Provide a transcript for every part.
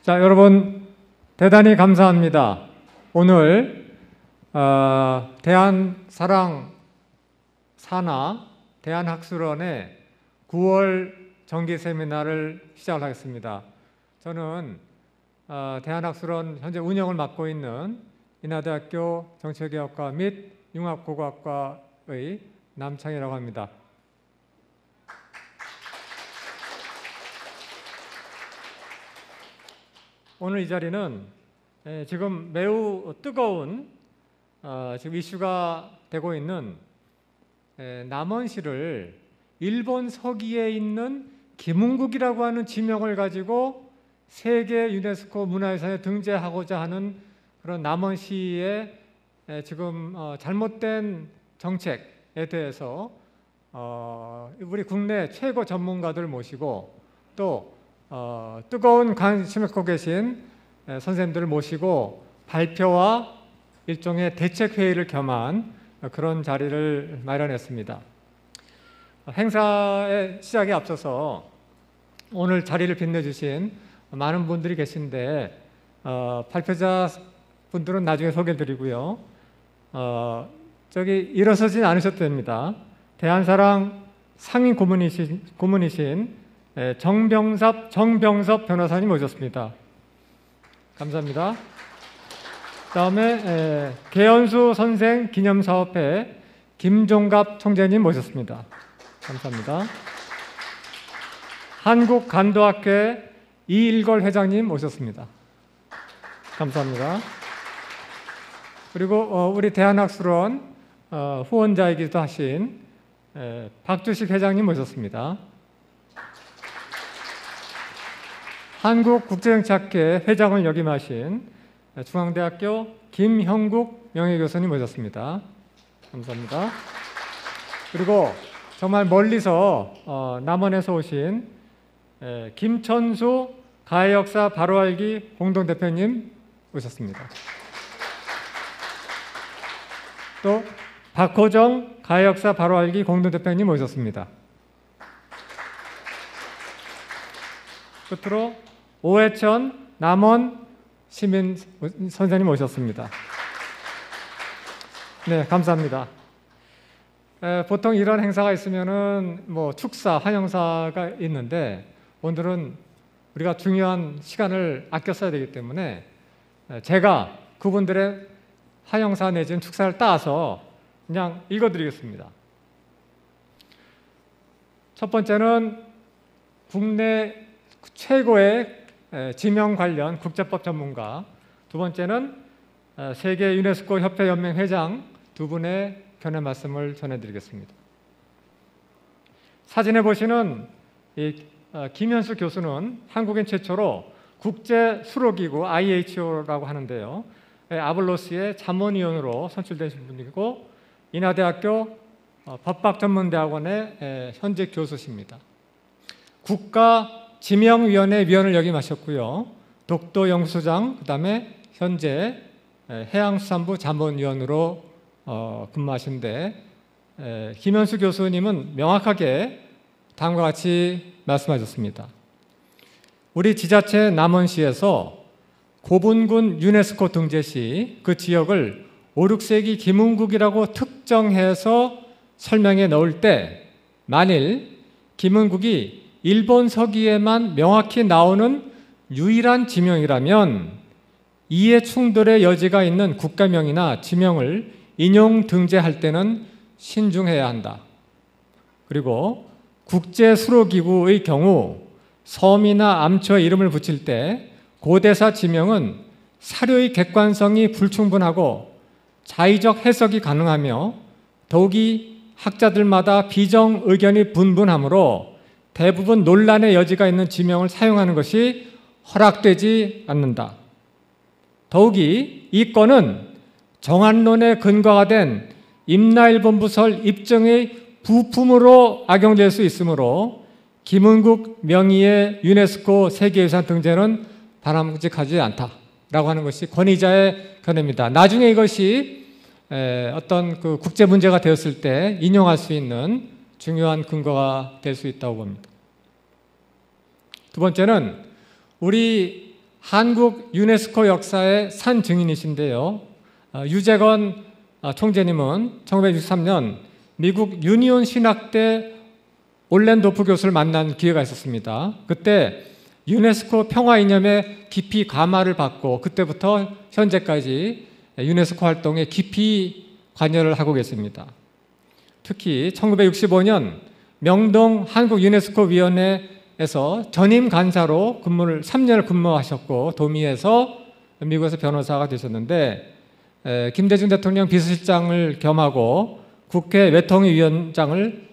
자, 여러분 대단히 감사합니다. 오늘 대한사랑 산하 대한학술원의 9월 정기 세미나를 시작을 하겠습니다. 저는 대한학술원 현재 운영을 맡고 있는 인하대학교 정치개혁과 및 융합고고학과의 남창희라고 합니다. 오늘 이 자리는 지금 매우 뜨거운 지금 이슈가 되고 있는 남원시를 일본 서기에 있는 김은국이라고 하는 지명을 가지고 세계 유네스코 문화유산에 등재하고자 하는 그런 남원시의 지금 잘못된 정책에 대해서 우리 국내 최고 전문가들 모시고 또 뜨거운 관심을 갖고 계신 선생님들을 모시고 발표와 일종의 대책회의를 겸한 그런 자리를 마련했습니다. 행사의 시작에 앞서서 오늘 자리를 빛내주신 많은 분들이 계신데 발표자 분들은 나중에 소개해드리고요. 저기 일어서진 않으셔도 됩니다. 대한사랑 상임 고문이신 정병섭 변호사님 오셨습니다. 감사합니다. 다음에 개연수 선생 기념사업회 김종갑 총재님 모셨습니다. 감사합니다. 한국간도학회 이일걸 회장님 모셨습니다. 감사합니다. 그리고 우리 대한학술원 후원자이기도 하신 박주식 회장님 모셨습니다. 한국국제정치학회 회장을 역임하신 중앙대학교 김형국 명예교수님 모셨습니다. 감사합니다. 그리고 정말 멀리서 남원에서 오신 김천수 가해역사 바로알기 공동대표님 오셨습니다. 또 박호정 가해역사 바로알기 공동대표님 오셨습니다. 끝으로 오해천 남원 시민 선생님 오셨습니다. 네, 감사합니다. 보통 이런 행사가 있으면은 뭐 축사, 환영사가 있는데 오늘은 우리가 중요한 시간을 아껴 써야 되기 때문에 제가 그분들의 환영사 내지는 축사를 따서 그냥 읽어드리겠습니다. 첫 번째는 국내 최고의 지명 관련 국제법 전문가, 두 번째는 세계 유네스코 협회 연맹 회장 두 분의 견해 말씀을 전해드리겠습니다. 사진에 보시는 이 김현수 교수는 한국인 최초로 국제 수로기구 IHO라고 하는데요. 아블로스의 자문위원으로 선출되신 분이고 인하대학교 법학전문대학원의 현직 교수십니다. 국가 지명위원회 위원을 역임하셨고요. 독도연구소장, 그 다음에 현재 해양수산부 자문위원으로 근무하신데 김현수 교수님은 명확하게 다음과 같이 말씀하셨습니다. 우리 지자체 남원시에서 고분군 유네스코 등재 시 그 지역을 5, 6세기 김은국이라고 특정해서 설명에 넣을 때 만일 김은국이 일본 서기에만 명확히 나오는 유일한 지명이라면 이해 충돌의 여지가 있는 국가명이나 지명을 인용 등재할 때는 신중해야 한다. 그리고 국제수로기구의 경우 섬이나 암초에 이름을 붙일 때 고대사 지명은 사료의 객관성이 불충분하고 자의적 해석이 가능하며 더욱이 학자들마다 비정 의견이 분분하므로 대부분 논란의 여지가 있는 지명을 사용하는 것이 허락되지 않는다. 더욱이 이 건은 정한론의 근거가 된 임나일본부설 입증의 부품으로 악용될 수 있으므로 김은국 명의의 유네스코 세계유산 등재는 바람직하지 않다라고 하는 것이 권위자의 견해입니다. 나중에 이것이 어떤 그 국제 문제가 되었을 때 인용할 수 있는 중요한 근거가 될 수 있다고 봅니다. 두 번째는 우리 한국 유네스코 역사의 산 증인이신데요. 유재건 총재님은 1963년 미국 유니온 신학대 올랜도프 교수를 만난 기회가 있었습니다. 그때 유네스코 평화 이념에 깊이 감화를 받고 그때부터 현재까지 유네스코 활동에 깊이 관여를 하고 계십니다. 특히 1965년 명동 한국유네스코위원회에서 전임 간사로 3년을 근무하셨고 도미에서 미국에서 변호사가 되셨는데 김대중 대통령 비서실장을 겸하고 국회 외통위원장을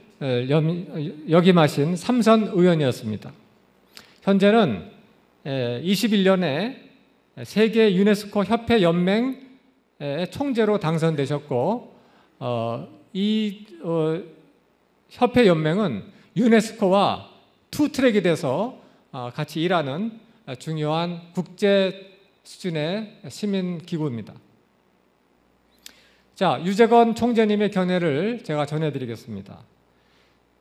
역임하신 삼선 의원이었습니다. 현재는 21년에 세계 유네스코 협회 연맹의 총재로 당선되셨고 이 협회 연맹은 유네스코와 투트랙이 돼서 같이 일하는 중요한 국제 수준의 시민 기구입니다. 자, 유재건 총재님의 견해를 제가 전해드리겠습니다.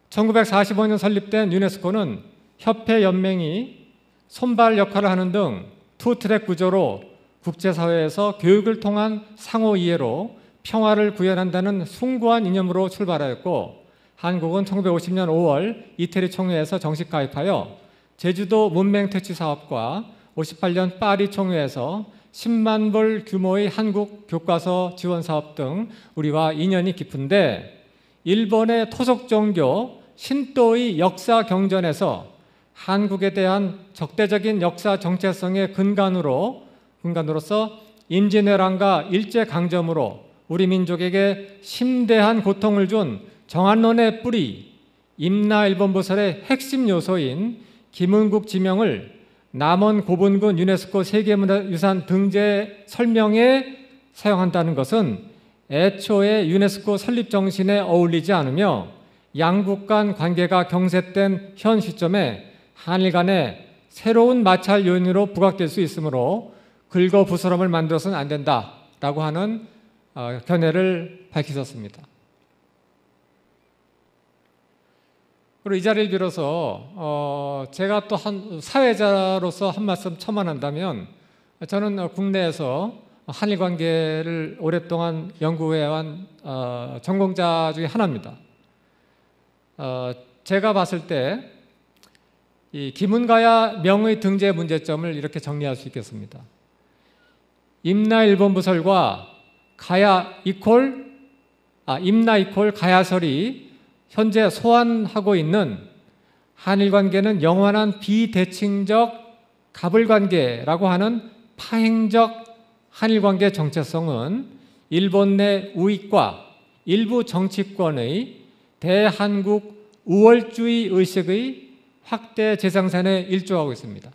1945년 설립된 유네스코는 협회 연맹이 손발 역할을 하는 등 투트랙 구조로 국제사회에서 교육을 통한 상호 이해로 평화를 구현한다는 숭고한 이념으로 출발하였고 한국은 1950년 5월 이태리 총회에서 정식 가입하여 제주도 문맹 퇴치 사업과 58년 파리 총회에서 10만 불 규모의 한국 교과서 지원 사업 등 우리와 인연이 깊은데 일본의 토속 종교 신도의 역사 경전에서 한국에 대한 적대적인 역사 정체성의 근간으로서 임진왜란과 일제강점으로 우리 민족에게 심대한 고통을 준 정한론의 뿌리 임나일본부설의 핵심 요소인 김은국 지명을 남원 고분군 유네스코 세계문화유산 등재 설명에 사용한다는 것은 애초에 유네스코 설립 정신에 어울리지 않으며 양국 간 관계가 경색된 현 시점에 한일 간에 새로운 마찰 요인으로 부각될 수 있으므로 긁어부스럼을 만들어서는 안 된다라고 하는 견해를 밝히셨습니다. 그리고 이 자리를 빌어서 제가 또 사회자로서 한 말씀 첨언한다면 저는 국내에서 한일 관계를 오랫동안 연구해온 전공자 중에 하나입니다. 제가 봤을 때 이 김은가야 명의 등재 문제점을 이렇게 정리할 수 있겠습니다. 임나 일본부설과 임나 이콜 가야설이 현재 소환하고 있는 한일 관계는 영원한 비대칭적 갑을관계라고 하는 파행적 한일 관계 정체성은 일본 내 우익과 일부 정치권의 대한국 우월주의 의식의 확대 재생산에 일조하고 있습니다.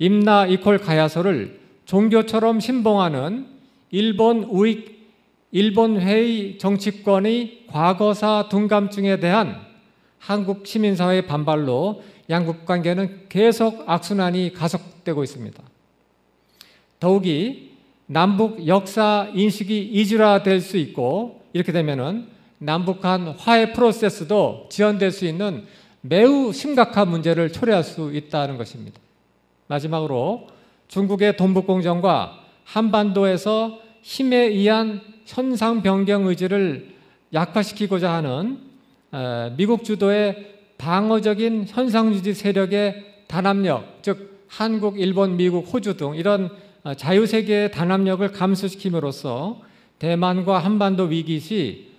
임나 이콜 가야설을 종교처럼 신봉하는 일본 우익, 일본회의 정치권의 과거사 둔감증에 대한 한국 시민사회의 반발로 양국 관계는 계속 악순환이 가속되고 있습니다. 더욱이 남북 역사 인식이 이질화될 수 있고 이렇게 되면은 남북 간 화해 프로세스도 지연될 수 있는 매우 심각한 문제를 초래할 수 있다는 것입니다. 마지막으로 중국의 동북공정과 한반도에서 힘에 의한 현상 변경 의지를 약화시키고자 하는 미국 주도의 방어적인 현상유지 세력의 단합력, 즉 한국, 일본, 미국, 호주 등 이런 자유세계의 단합력을 감소시킴으로써 대만과 한반도 위기 시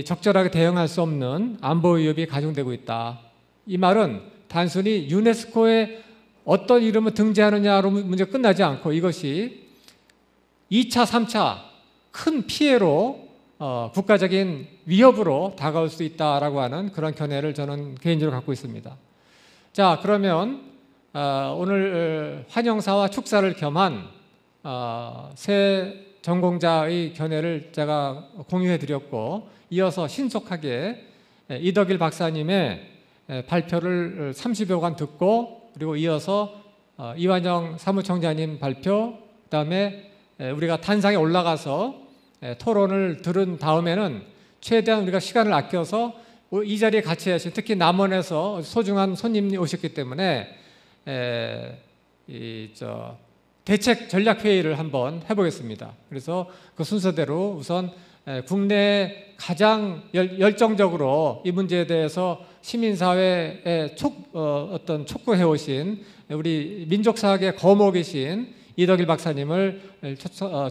적절하게 대응할 수 없는 안보 위협이 가중되고 있다. 이 말은 단순히 유네스코에 어떤 이름을 등재하느냐로 문제가 끝나지 않고 이것이 2차, 3차 큰 피해로 국가적인 위협으로 다가올 수 있다라고 하는 그런 견해를 저는 개인적으로 갖고 있습니다. 자, 그러면 오늘 환영사와 축사를 겸한 새 전공자의 견해를 제가 공유해 드렸고 이어서 신속하게 이덕일 박사님의 발표를 30여간 듣고 그리고 이어서 이완영 사무총장님 발표 그다음에 우리가 단상에 올라가서 토론을 들은 다음에는 최대한 우리가 시간을 아껴서 이 자리에 같이 하신 특히 남원에서 소중한 손님이 오셨기 때문에 대책 전략 회의를 한번 해보겠습니다. 그래서 그 순서대로 우선 국내에 가장 열정적으로 이 문제에 대해서 시민사회에 촉구해 오신 우리 민족사학의 거목이신 이덕일 박사님을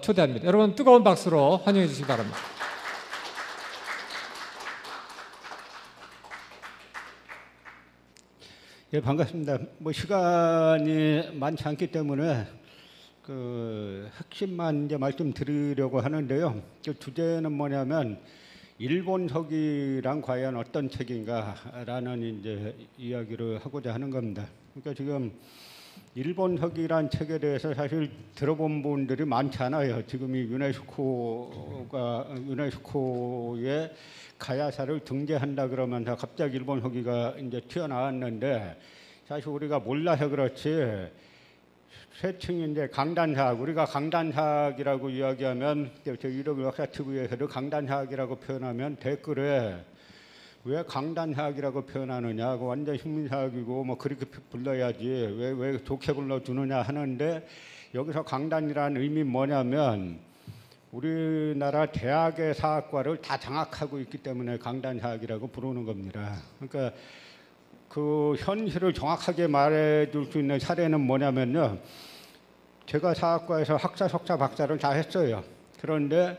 초대합니다. 여러분 뜨거운 박수로 환영해 주시기 바랍니다. 예, 반갑습니다. 시간이 많지 않기 때문에 핵심만 이제 말씀드리려고 하는데요. 그 주제는 뭐냐면 일본서기란 과연 어떤 책인가라는 이제 이야기를 하고자 하는 겁니다. 그러니까 지금 일본서기란 책에 대해서 사실 들어본 분들이 많지 않아요. 지금 이 유네스코의 가야사를 등재한다 그러면서 갑자기 일본서기가 이제 튀어나왔는데 사실 우리가 몰라서 그렇지. 세칭이 이제 강단사학, 우리가 강단사학이라고 이야기하면 이덕일 박사 TV에서도 강단사학이라고 표현하면 댓글에 왜 강단사학이라고 표현하느냐, 완전 식민사학이고 뭐 그렇게 불러야지 왜 좋게 불러주느냐 하는데 여기서 강단이라는 의미 뭐냐면 우리나라 대학의 사학과를 다 장악하고 있기 때문에 강단사학이라고 부르는 겁니다. 그러니까 그 현실을 정확하게 말해줄 수 있는 사례는 뭐냐면요. 제가 사학과에서 학사, 석사, 박사를 다 했어요. 그런데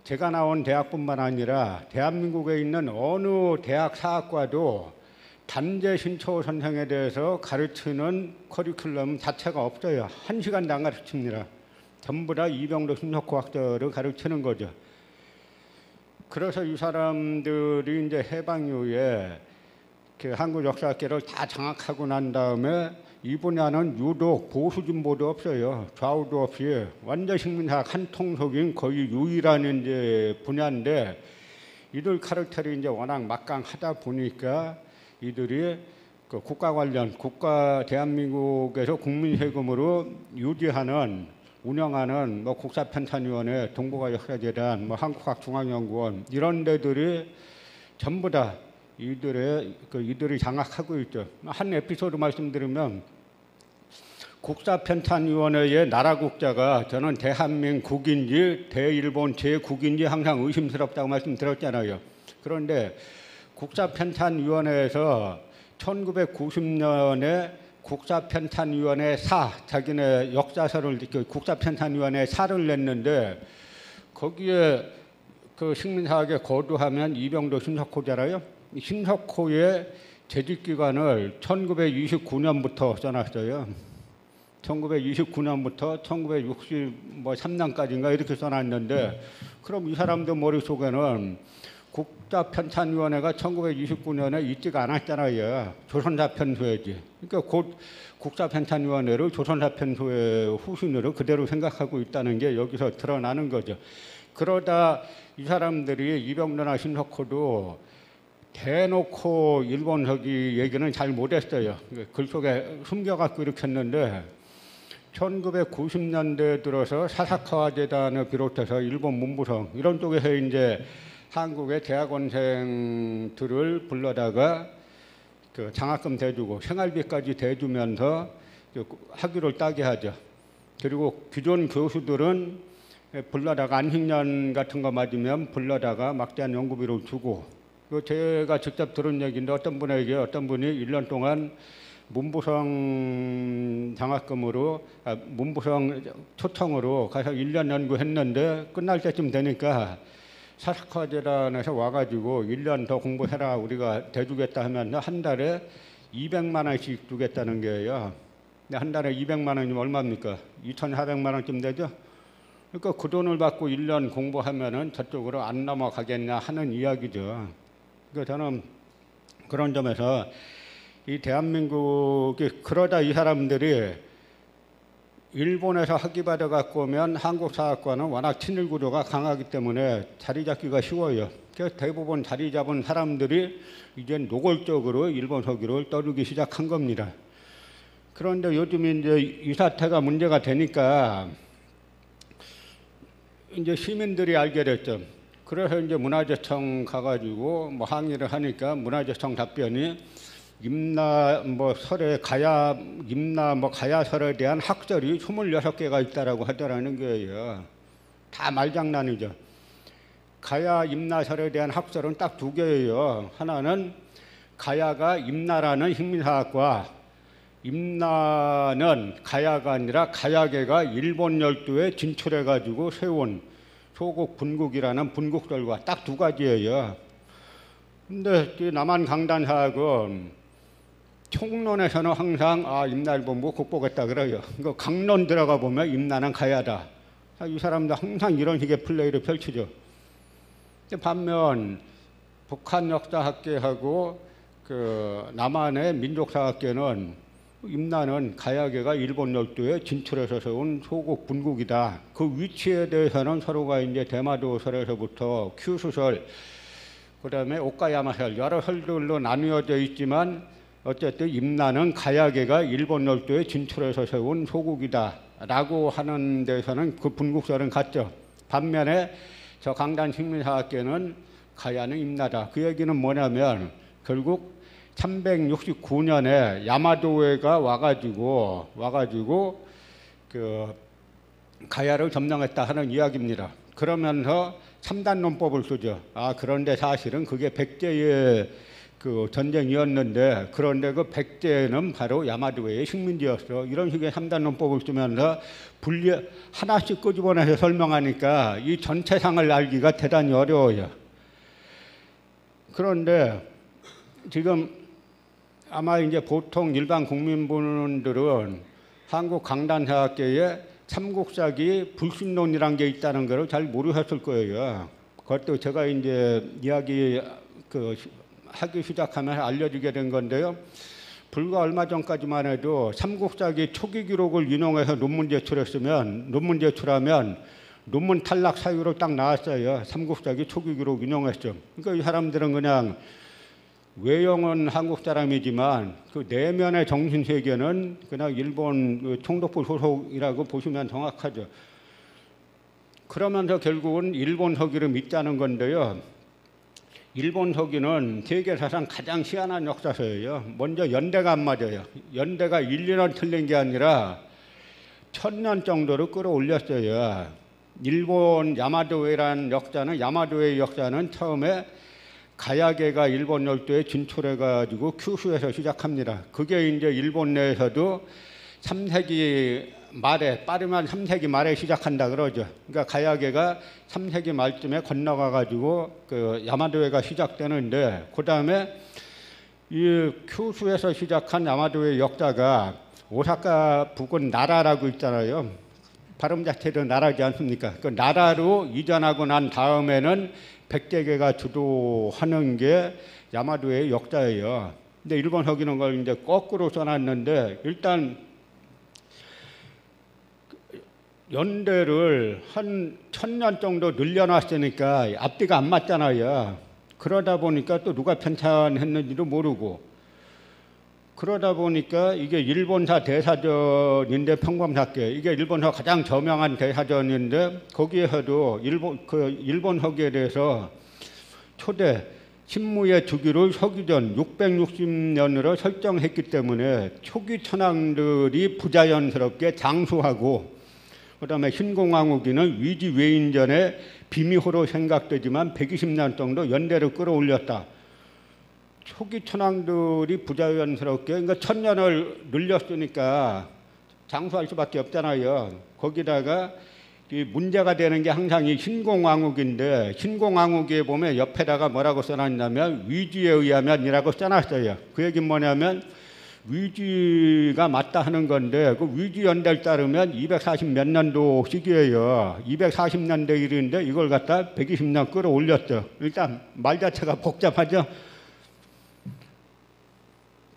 제가 나온 대학뿐만 아니라 대한민국에 있는 어느 대학 사학과도 단재 신초 선생에 대해서 가르치는 커리큘럼 자체가 없어요. 1시간도 안 가르칩니다. 전부 다 이병도 신석호 학자를 가르치는 거죠. 그래서 이 사람들이 이제 해방 이후에 한국 역사학계를 다 장악하고 난 다음에 이 분야는 유독 보수 진보도 없어요. 좌우도 없이 완전 식민사학 한통속인 거의 유일한 이제 분야인데 이들 카르텔이 이제 워낙 막강하다 보니까 이들이 그 국가 관련 대한민국에서 국민 세금으로 유지하는 운영하는 뭐 국사편찬위원회, 동북아 역사재단, 뭐 한국학중앙연구원 이런 데들이 전부 다 이들이 장악하고 있죠. 한 에피소드 말씀드리면 국사편찬위원회의 나라국자가 저는 대한민국인지 대일본 제국인지 항상 의심스럽다고 말씀드렸잖아요. 그런데 국사편찬위원회에서 1990년에 국사편찬위원회 자기네 역사서를 국사편찬위원회 사를 냈는데 거기에 그 식민사학에 거두하면 이병도 신석호잖아요. 신석호의 재직기간을 1929년부터 써놨어요. 1929년부터 1963년까지인가 이렇게 써놨는데 그럼 이 사람들 머릿속에는 국사편찬위원회가 1929년에 있지가 않았잖아요. 조선사편소회지. 그러니까 곧 국사편찬위원회를 조선사편소회 후순위로 그대로 생각하고 있다는 게 여기서 드러나는 거죠. 그러다 이 사람들이 이병도나 신석호도 대놓고 일본서기 얘기는 잘 못했어요. 글 속에 숨겨갖고 이렇게 했는데 1990년대 들어서 사사카와 재단을 비롯해서 일본 문부성 이런 쪽에서 이제 한국의 대학원생들을 불러다가 그 장학금 대주고 생활비까지 대주면서 학위를 따게 하죠. 그리고 기존 교수들은 불러다가 안식년 같은 거 맞으면 불러다가 막대한 연구비를 주고 제가 직접 들은 얘기인데 어떤 분이 1년 동안 문부성 문부성 초청으로 가서 1년 연구했는데 끝날 때쯤 되니까 사사카재단에서 와가지고 1년 더 공부해라 우리가 대주겠다 하면 한 달에 200만 원씩 주겠다는 거예요. 한 달에 200만 원이면 얼마입니까? 2,400만 원쯤 되죠? 그러니까 그 돈을 받고 1년 공부하면은 저쪽으로 안 넘어가겠냐 하는 이야기죠. 그러니까 저는 그런 점에서 이 대한민국이 그러다 이 사람들이 일본에서 학위 받아 갖고 오면 한국 사학과는 워낙 친일 구조가 강하기 때문에 자리 잡기가 쉬워요. 그래서 대부분 자리 잡은 사람들이 이제 노골적으로 일본 서기를 떠들기 시작한 겁니다. 그런데 요즘 이제 이 사태가 문제가 되니까 이제 시민들이 알게 됐죠. 그래서 이제 문화재청 가가지고 뭐 항의를 하니까 문화재청 답변이 임나 뭐 설에 가야 임나 뭐 가야설에 대한 학설이 26개가 있다라고 하더라는 거예요. 다 말장난이죠. 가야 임나설에 대한 학설은 딱 두 개예요. 하나는 가야가 임나라는 식민사학과, 임나는 가야가 아니라 가야계가 일본 열도에 진출해가지고 세운 소국 분국이라는 분국설과 딱 두 가지예요. 근데 남한 강단사학은 총론에서는 항상 임나일본부 국보겠다 그래요. 그 강론 들어가 보면 임나는 가야다. 이 사람들 항상 이런 식의 플레이를 펼치죠. 반면 북한 역사학계하고 그 남한의 민족사학계는 임나는 가야계가 일본 열도에 진출해서 세운 소국 분국이다. 그 위치에 대해서는 서로가 이제 대마도설에서부터 큐수설, 그다음에 오카야마설 여러 설들로 나누어져 있지만 어쨌든 임나는 가야계가 일본 열도에 진출해서 세운 소국이다라고 하는 데서는 그 분국설은 같죠. 반면에 저 강단 식민사학계는 가야는 임나다. 그 얘기는 뭐냐면 결국 369년에 야마도에가 와가지고 그 가야를 점령했다 하는 이야기입니다. 그러면서 3단 논법을 쓰죠. 그런데 사실은 그게 백제의 그 전쟁이었는데, 그런데 그 백제는 바로 야마도의 식민지였어. 이런 식의 3단 논법을 쓰면서 분리 하나씩 끄집어내서 설명하니까 이 전체상을 알기가 대단히 어려워요. 그런데 지금 아마 이제 보통 일반 국민분들은 한국 강단사학계에 삼국사기 불신론이란 게 있다는 것을 잘 모르셨을 거예요. 그것도 제가 이제 이야기 하기 시작하면 알려지게 된 건데요. 불과 얼마 전까지만 해도 삼국사기 초기 기록을 인용해서 논문 제출하면 논문 탈락 사유로 딱 나왔어요. 삼국사기 초기 기록 인용했죠. 그러니까 이 사람들은 그냥 외형은 한국 사람이지만 그 내면의 정신세계는 그냥 일본 총독부 소속이라고 보시면 정확하죠. 그러면서 결국은 일본 서기를 믿자는 건데요. 일본 서기는 세계사상 가장 희한한 역사서예요. 먼저 연대가 안 맞아요. 연대가 1, 2년 틀린 게 아니라 1000년 정도로 끌어올렸어요. 일본 야마도의 역사는 처음에 가야계가 일본 열도에 진출해가지고 큐슈에서 시작합니다. 그게 이제 일본 내에서도 3세기 말에, 빠르면 3세기 말에 시작한다 그러죠. 그러니까 가야계가 3세기 말쯤에 건너가가지고 그 야마도회가 시작되는데, 그 다음에 이 큐슈에서 시작한 야마도회 역사가 오사카 부근 나라라고 있잖아요. 발음 자체도 나라지 않습니까? 그 나라로 이전하고 난 다음에는 백제계가 주도하는 게 야마도의 역사예요. 근데 일본 서기는 걸 이제 거꾸로 써놨는데, 일단 연대를 한 1000년 정도 늘려놨으니까 앞뒤가 안 맞잖아요. 그러다 보니까 또 누가 편찬했는지도 모르고, 그러다 보니까 이게 일본사 대사전인데, 평범사께 이게 일본사 가장 저명한 대사전인데, 거기에서도 일본 서기에 대해서 초대 신무의 주기를 서기전 660년으로 설정했기 때문에 초기 천황들이 부자연스럽게 장수하고, 그다음에 신공왕후기는 위지 외인전에 비미호로 생각되지만 120년 정도 연대를 끌어올렸다. 초기 천황들이 부자연스럽게, 그러니까 1000년을 늘렸으니까 장수할 수밖에 없잖아요. 거기다가 이 문제가 되는 게 항상 이 신공왕후기인데, 신공왕후기에 보면 옆에다가 뭐라고 써놨냐면 위지에 의하면이라고 써놨어요. 그 얘기는 뭐냐면 위지가 맞다 하는 건데, 그 위지 연대를 따르면 240 몇 년도 시기예요. 240년대 일인데 이걸 갖다 120년 끌어올렸죠. 일단 말 자체가 복잡하죠.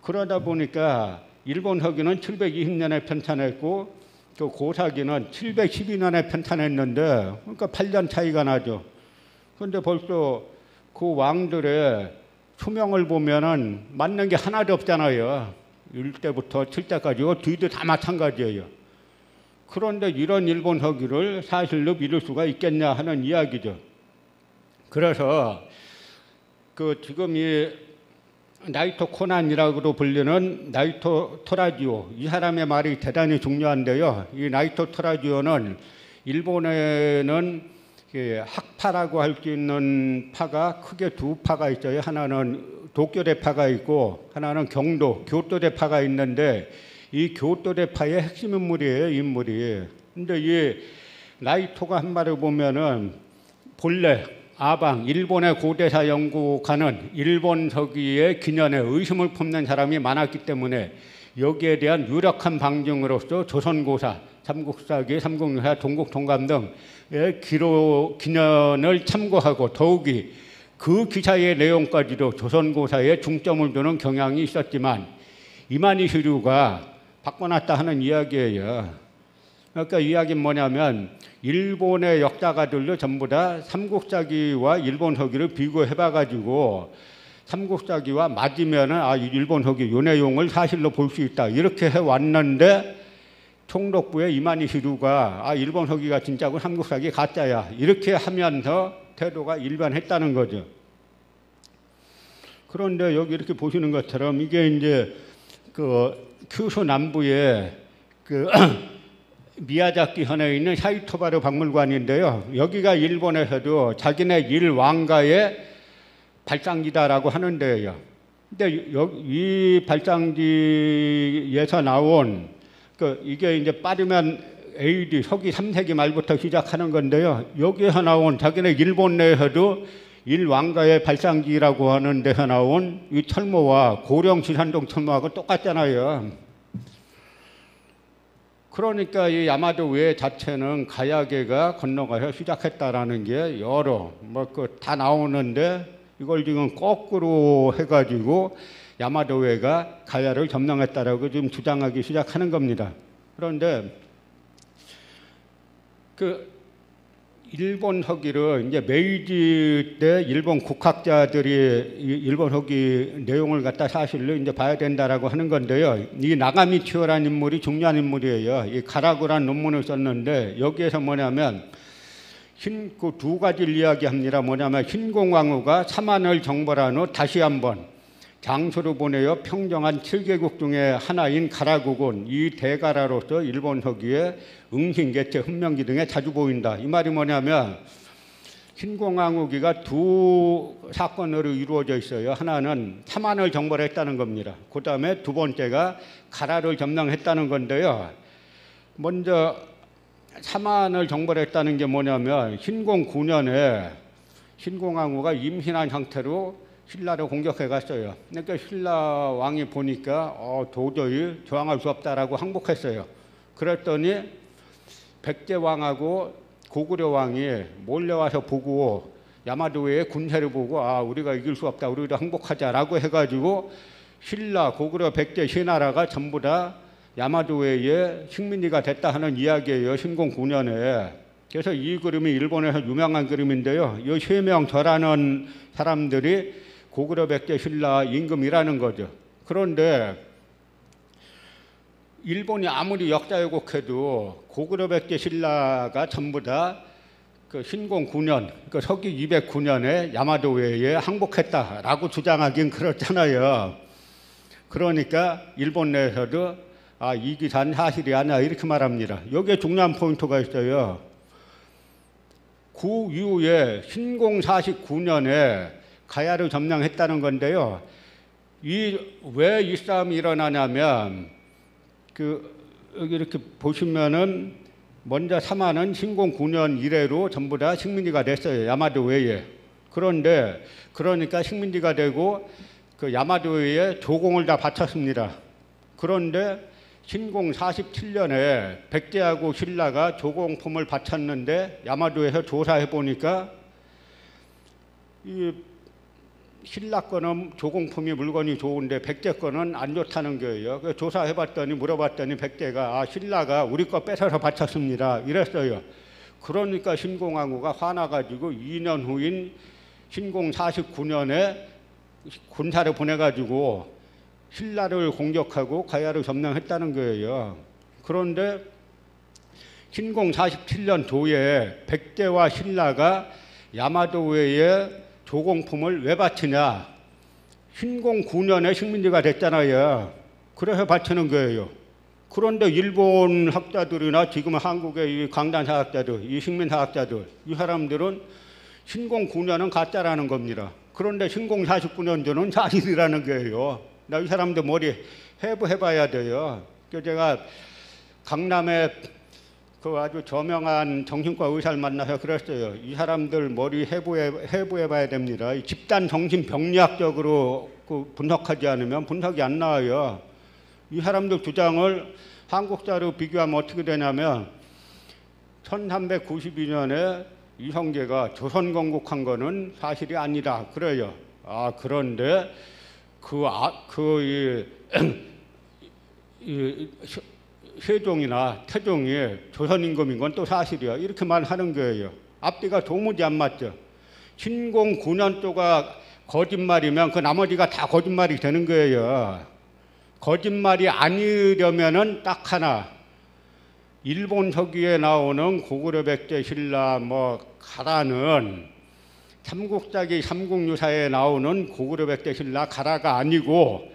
그러다 보니까 일본 서기는 720년에 편찬했고 그 고사기는 712년에 편찬했는데, 그러니까 8년 차이가 나죠. 그런데 벌써 그 왕들의 수명을 보면은 맞는 게 하나도 없잖아요. 1대부터 7대까지 뒤도 다 마찬가지예요. 그런데 이런 일본 서기를 사실로 믿을 수가 있겠냐 하는 이야기죠. 그래서 그 지금 이 나이토 코난이라고도 불리는 나이토 토라지오, 이 사람의 말이 대단히 중요한데요. 이 나이토 토라지오는 일본에는 학파라고 할 수 있는 파가 크게 두 파가 있어요. 하나는 도쿄대파가 있고 하나는 경도 교토대파가 있는데, 이 교토대파의 핵심 인물이에요, 인물이. 근데 이 나이토가 한 말을 보면은 본래 아방 일본의 고대사 연구가는 일본 서기의 기년에 의심을 품는 사람이 많았기 때문에 여기에 대한 유력한 방증으로서 조선고사, 삼국사기, 삼국유사, 동국통감 등의 기년을 참고하고 더욱이 그 기사의 내용까지도 조선고사에 중점을 두는 경향이 있었지만 이만희 시류가 바꿔놨다 하는 이야기예요. 그러니까 이야기는 뭐냐면 일본의 역사가들도 전부 다 삼국사기와 일본 서기를 비교해봐가지고 삼국사기와 맞으면은 일본 서기 요 내용을 사실로 볼 수 있다 이렇게 해왔는데, 총독부의 이만희 시류가 일본 서기가 진짜고 삼국사기 가짜야 이렇게 하면서 태도가 일반했다는 거죠. 그런데 여기 이렇게 보시는 것처럼 이게 이제 그 큐슈 남부에 그 미야자키 현에 있는 사이토바르 박물관인데요. 여기가 일본에서도 자기네 일왕가의 발상지다라고 하는데요. 근데 이 발상지에서 나온 이게 이제 빠르면 AD 서기 3세기 말부터 시작하는 건데요. 여기에서 나온 자기네 일본 내에서도 일왕가의 발상지라고 하는 데서 나온 이 철모와 고령 지산동 철모하고 똑같잖아요. 그러니까 이 야마도 외 자체는 가야계가 건너가서 시작했다라는 게 여러 다 나오는데, 이걸 지금 거꾸로 해가지고 야마도 외가 가야를 점령했다라고 지금 주장하기 시작하는 겁니다. 그런데 일본 서기를 이제 메이지 때 일본 국학자들이 일본 서기 내용을 갖다 사실로 이제 봐야 된다라고 하는 건데요. 이 나가미치오라는 인물이 중요한 인물이에요. 이 가라구란 논문을 썼는데 여기에서 뭐냐면 그 두 가지를 이야기합니다. 뭐냐면 신공왕후가 사만을 정벌한 후 다시 한번 장수로 보내어 평정한 7개국 중에 하나인 가라국은 이 대가라로서 일본 서기의 응신개체, 훈명기 등에 자주 보인다. 이 말이 뭐냐면 신공왕후기가 두 사건으로 이루어져 있어요. 하나는 사만을 정벌했다는 겁니다. 그 다음에 두 번째가 가라를 점령했다는 건데요. 먼저 사만을 정벌했다는 게 뭐냐면 신공 9년에 신공왕후가 임신한 상태로 신라를 공격해 갔어요. 그러니까 신라 왕이 보니까 도저히 저항할 수 없다라고 항복했어요. 그랬더니 백제 왕하고 고구려 왕이 몰려와서 보고 야마도의 군세를 보고 우리가 이길 수 없다, 우리도 항복하자라고 해가지고 신라, 고구려, 백제 세 나라가 전부 다 야마도의 식민지가 됐다 하는 이야기예요. 신공 9년에. 그래서 이 그림이 일본에서 유명한 그림인데요. 이 세 명 절하는 사람들이 고구려, 백제, 신라 임금이라는 거죠. 그런데 일본이 아무리 역사 왜곡해도 고구려, 백제, 신라가 전부 다 그 신공 9년, 그 서기 209년에 야마도 외에 항복했다라고 주장하긴 그렇잖아요. 그러니까 일본 내에서도 이 기사는 사실이 아니야 이렇게 말합니다. 여기에 중요한 포인트가 있어요. 그 이후에 신공 49년에 가야를 점령했다는 건데요. 왜 이 싸움이 일어나냐면 여기 이렇게 보시면은 먼저 사만은 신공 9년 이래로 전부 다 식민지가 됐어요. 야마도 외에. 그러니까 식민지가 되고 그 야마도 외에 조공을 다 바쳤습니다. 그런데 신공 47년에 백제하고 신라가 조공품을 바쳤는데 야마도에서 조사해 보니까 이 신라 거는 조공품이 물건이 좋은데 백제 거는 안 좋다는 거예요. 그래서 조사해봤더니 물어봤더니 백제가 신라가 우리 거 뺏어서 바쳤습니다 이랬어요. 그러니까 신공왕후가 화나가지고 2년 후인 신공 49년에 군사를 보내가지고 신라를 공격하고 가야를 점령했다는 거예요. 그런데 신공 47년 도에 백제와 신라가 야마도 외에 조공품을 왜 바치냐? 신공 9년에 식민지가 됐잖아요. 그래서 바치는 거예요. 그런데 일본 학자들이나 지금 한국의 이 강단사학자들, 이 식민사학자들, 이 사람들은 신공 9년은 가짜라는 겁니다. 그런데 신공 49년도는 사실이라는 거예요. 나 이 사람들 머리 해부해봐야 돼요. 그래서 제가 강남에 그 아주 저명한 정신과 의사를 만나서 그랬어요. 이 사람들 머리 해부해봐야 됩니다. 이 집단 정신병리학적으로 그 분석하지 않으면 분석이 안 나와요. 이 사람들 주장을 한국사로 비교하면 어떻게 되냐면 1392년에 이성계가 조선 건국한 거는 사실이 아니다 그래요. 아 그런데 세종이나 태종이 조선 임금인 건 또 사실이야. 이렇게 말하는 거예요. 앞뒤가 도무지 안 맞죠. 신공 9년도가 거짓말이면 그 나머지가 다 거짓말이 되는 거예요. 거짓말이 아니려면은 딱 하나. 일본 서기에 나오는 고구려 백제 신라 가라는 삼국사기 삼국유사에 나오는 고구려 백제 신라 가라가 아니고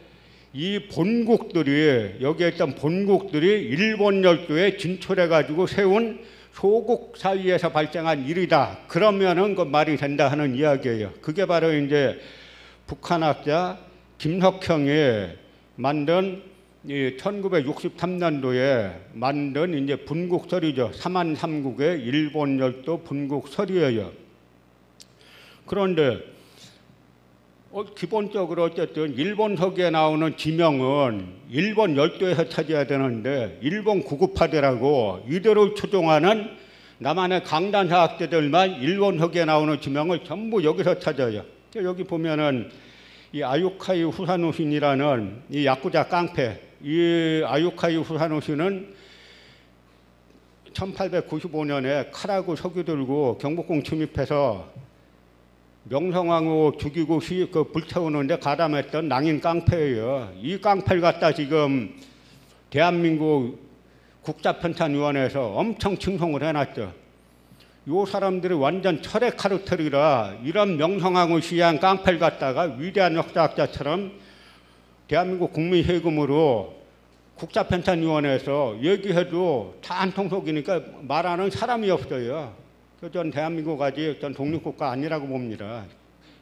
이 본국들이 여기에 있던 본국들이 일본 열도에 진출해 가지고 세운 소국 사이에서 발생한 일이다. 그러면은 그 말이 된다 하는 이야기예요. 그게 바로 이제 북한학자 김석형이 만든 1963년도에 만든 이제 분국설이죠. 삼한삼국의 일본 열도 분국설이에요. 그런데 기본적으로 어쨌든 일본 서기에 나오는 지명은 일본 열도에서 찾아야 되는데 일본 구급파대라고 이들을 추종하는 남한의 강단사학자들만 일본 서기에 나오는 지명을 전부 여기서 찾아요. 여기 보면은 이 아유카이 후사노신이라는 이 야쿠자 깡패, 이 아유카이 후사노신은 1895년에 칼하고 석유 들고 경복궁 침입해서 명성황후 죽이고 불태우는데 가담했던 낭인 깡패예요. 이 깡패를 갖다 지금 대한민국 국사편찬위원회에서 엄청 칭송을 해놨죠. 이 사람들이 완전 철의 카르텔이라 이런 명성황후 시한 깡패를 갖다가 위대한 역사학자처럼 대한민국 국민 세금으로 국사편찬위원회에서 얘기해도 다 한통속이니까 말하는 사람이 없어요. 전 대한민국 아직 전 독립국가 아니라고 봅니다.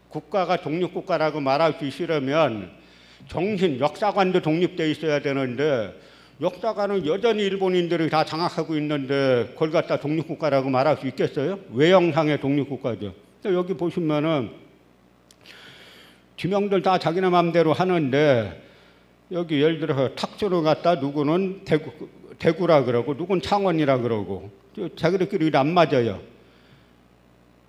국가가 독립국가라고 말할 수 있으려면 정신, 역사관도 독립되어 있어야 되는데 역사관은 여전히 일본인들이 다 장악하고 있는데 그걸 갖다 독립국가라고 말할 수 있겠어요? 외형상의 독립국가죠. 여기 보시면은 지명들 다 자기네 마음대로 하는데 여기 예를 들어서 탁조를 갖다 누구는 대구라 그러고 누구는 창원이라 그러고 자기들끼리 안 맞아요.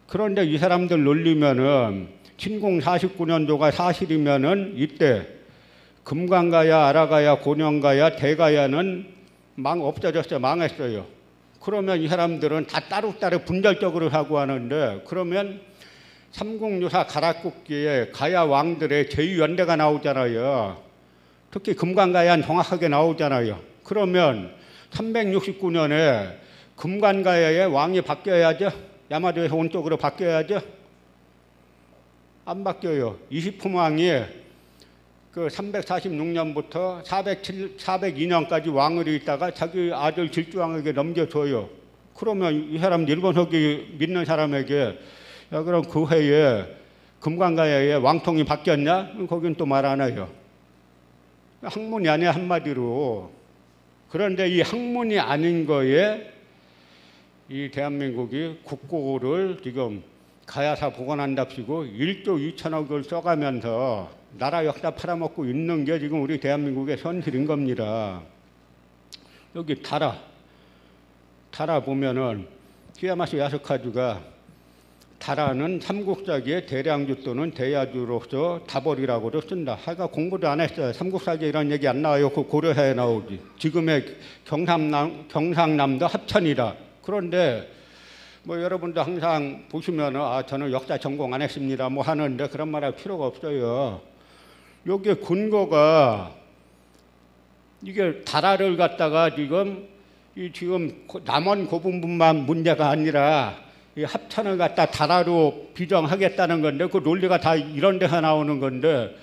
그런데 이 사람들 놀리면은 신공 49년도가 사실이면은 이때 금강가야, 아라가야, 고령가야, 대가야는 없어졌어요. 망했어요. 그러면 이 사람들은 다 따로따로 분절적으로 하고 하는데 그러면 삼국유사 가락국기에 가야 왕들의 제2연대가 나오잖아요. 특히 금강가야는 정확하게 나오잖아요. 그러면 369년에 금강가야의 왕이 바뀌어야죠. 야마도에서 온 쪽으로 바뀌어야죠. 안 바뀌어요. 이시품왕이 그 346년부터 402년까지 왕을 있다가 자기 아들 질주왕에게 넘겨줘요. 그러면 이 사람 일본 서기 믿는 사람에게 야 그럼 그 해에 금강가야에 왕통이 바뀌었냐? 거긴 또 말 안 해요. 학문이 아니야 한마디로. 그런데 이 학문이 아닌 거에 이 대한민국이 국고를 지금 가야사 복원한답시고 1조 2천억을 써가면서 나라 역사 팔아먹고 있는 게 지금 우리 대한민국의 현실인 겁니다. 여기 다라 보면은 히야마시 야스카즈가 다라는 삼국사기의 대량주 또는 대야주로서 다벌이라고도 쓴다. 하여간 공부도 안 했어요. 삼국사기에 이런 얘기 안 나와요. 그 고려사에 나오지. 지금의 경상남도 합천이다. 그런데 여러분도 항상 보시면 저는 역사 전공 안 했습니다 하는데 그런 말 할 필요가 없어요. 여기에 근거가 이게 다라를 갖다가 지금 남원 고분분만 문제가 아니라 이 합천을 갖다 다라로 비정하겠다는 건데 그 논리가 다 이런 데서 나오는 건데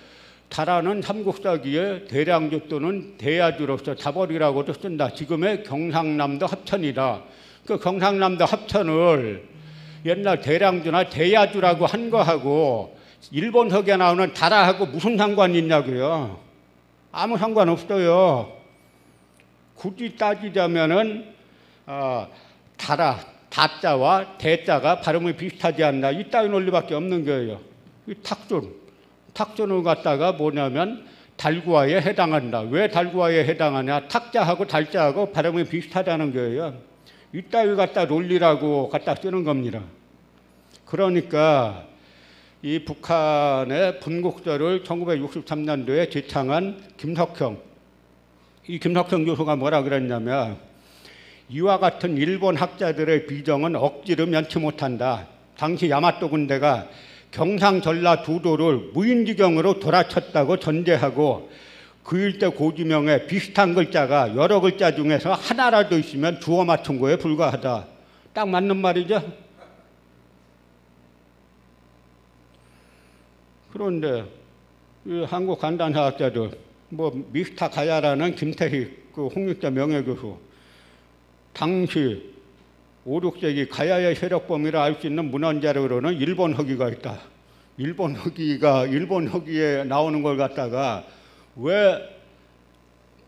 다라는 삼국사기에 대량주 또는 대야주로서 자벌이라고도 쓴다. 지금의 경상남도 합천이다. 그 경상남도 합천을 옛날 대량주나 대야주라고 한 거하고 일본석에 나오는 다라하고 무슨 상관이 있냐고요. 아무 상관없어요. 굳이 따지자면은 다라, 다자와 대자가 발음이 비슷하지 않나, 이따위 논리밖에 없는 거예요. 이 탁존을 갖다가 뭐냐면 달구화에 해당한다. 왜 달구화에 해당하냐? 탁자하고 달자하고 발음이 비슷하다는 거예요. 이따위 갖다 논리라고 갖다 쓰는 겁니다. 그러니까 이 북한의 분국절을 1963년도에 제창한 김석형, 이 김석형 교수가 뭐라 그랬냐면, 이와 같은 일본 학자들의 비정은 억지로 면치 못한다. 당시 야마토 군대가 경상 전라 두 도를 무인지경으로 돌아쳤다고 전제하고 그 일대 고지명에 비슷한 글자가 여러 글자 중에서 하나라도 있으면 주어 맞춘 거에 불과하다. 딱 맞는 말이죠. 그런데 이 한국 간단사학자들, 뭐 미스터 가야라는 김태희 그 홍익자 명예교수, 당시 5, 6세기 가야의 세력범위를 알 수 있는 문헌자료로는 일본 허기가 있다. 일본 허기에 나오는 걸 갖다가 왜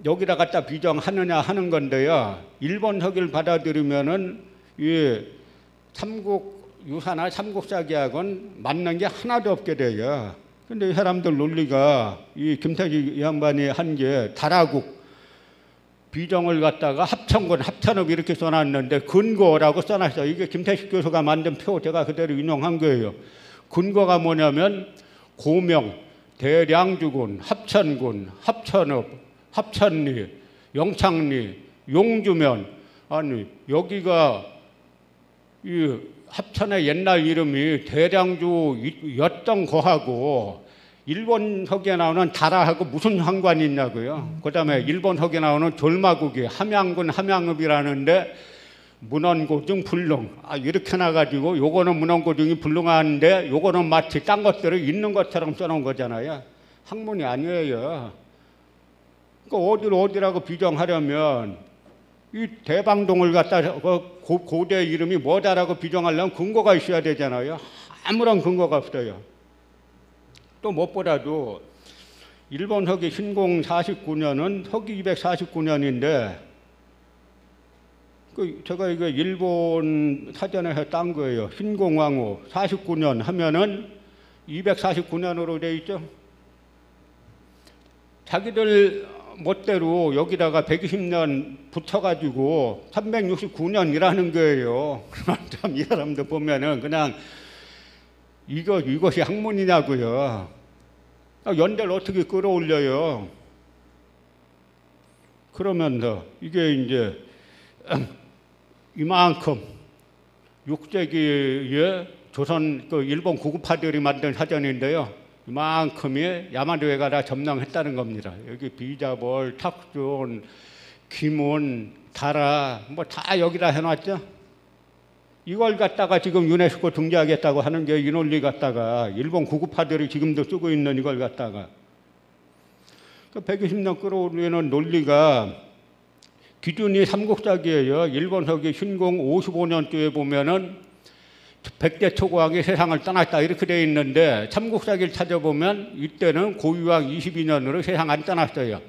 여기다 갖다 비정하느냐 하는 건데요. 일본 허기를 받아들이면은 이 삼국 유사나 삼국사기하고는 맞는 게 하나도 없게 돼요. 근데 이 사람들 논리가 이 김태기 양반이 한 게 다라국 비정을 갖다가 합천군, 합천읍 이렇게 써놨는데 근거라고 써놨어요. 이게 김태식 교수가 만든 표 제가 그대로 인용한 거예요. 근거가 뭐냐면 고명, 대량주군, 합천군, 합천읍, 합천리, 영창리, 용주면, 아니 여기가 이 합천의 옛날 이름이 대량주였던 거하고 일본 서기에 나오는 다라하고 무슨 상관이 있냐고요. 그 다음에 일본 서기에 나오는 졸마국이 함양군 함양읍이라는데 문헌고 중 불능, 이렇게 나가지고 요거는 문헌고 중이 불능한데 요거는 마치 딴 것들을 있는 것처럼 써놓은 거잖아요. 학문이 아니에요. 그러니까 어디라고 비정하려면 이 대방동을 갖다 고대 이름이 뭐다라고 비정하려면 근거가 있어야 되잖아요. 아무런 근거가 없어요. 또 무엇보다도 일본 서기 신공 49년은 서기 249년인데 제가 이거 일본 사전에서 딴 거예요. 신공왕후 49년 하면은 249년으로 돼 있죠. 자기들 멋대로 여기다가 120년 붙여가지고 369년이라는 거예요. 그러면 참 이 사람들 보면은 그냥 이것이 학문이냐고요. 연대를 어떻게 끌어올려요. 그러면서 이게 이제 이만큼 6세기에 조선 일본 구급파들이 만든 사전인데요. 이만큼이 야마도에가 다 점령했다는 겁니다. 여기 비자벌, 탁존, 김운, 다라 뭐 다 여기다 해놨죠. 이걸 갖다가 지금 유네스코 등재하겠다고 하는 게 이 논리 갖다가 일본 구급파들이 지금도 쓰고 있는 이걸 갖다가 120년 끌어올리는 논리가 기준이 삼국사기예요. 일본 서기 신공 55년도에 보면은 백대 초고왕이 세상을 떠났다 이렇게 되어 있는데 삼국사기를 찾아보면 이때는 고유왕 22년으로 세상 안 떠났어요.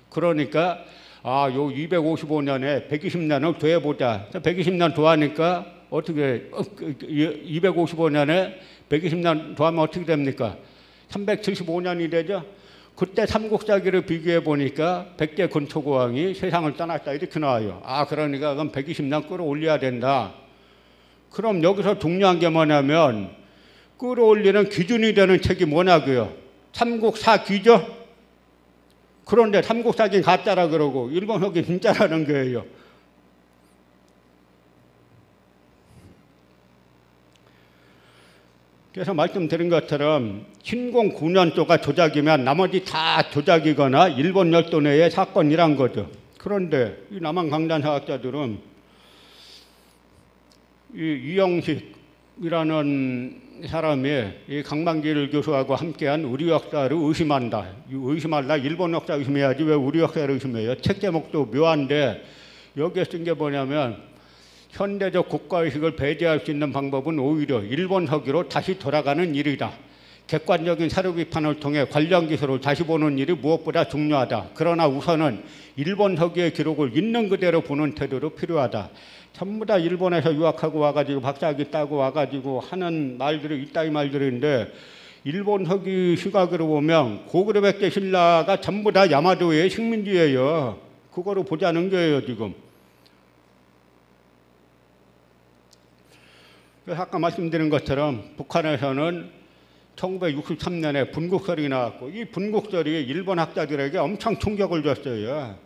그러니까 요 255년에 120년을 더해보자. 120년 더하니까 어떻게 255년에 120년 더하면 어떻게 됩니까? 375년이 되죠. 그때 삼국사기를 비교해 보니까 백제 근초고왕이 세상을 떠났다 이렇게 나와요. 그러니까 그럼 120년 끌어올려야 된다. 그럼 여기서 중요한 게 뭐냐면 끌어올리는 기준이 되는 책이 뭐냐고요. 삼국사기죠. 그런데 삼국사기 가짜라 그러고 일본 서기 진짜라는 거예요. 그래서 말씀드린 것처럼 신공 9년도가 조작이면 나머지 다 조작이거나 일본 열도 내의 사건이란 거죠. 그런데 이 남한 강단사학자들은 이 이영식이라는 사람이 이 강만길 교수하고 함께한 우리 역사를 의심한다. 의심할라 일본 역사 의심해야지 왜 우리 역사를 의심해요? 책 제목도 묘한데 여기에 쓴 게 뭐냐면 현대적 국가의식을 배제할 수 있는 방법은 오히려 일본 서기로 다시 돌아가는 일이다. 객관적인 사료 비판을 통해 관련 기술을 다시 보는 일이 무엇보다 중요하다. 그러나 우선은 일본 서기의 기록을 있는 그대로 보는 태도도 필요하다. 전부 다 일본에서 유학하고 와가지고 박사학위 따고 와가지고 하는 말들이 이따위 말들인데 일본 서기 시각으로 보면 고구려백제 신라가 전부 다 야마도의 식민지예요. 그거로 보자는 거예요 지금. 그래서 아까 말씀드린 것처럼 북한에서는 1963년에 분국설이 나왔고 이 분국설이 일본 학자들에게 엄청 충격을 줬어요.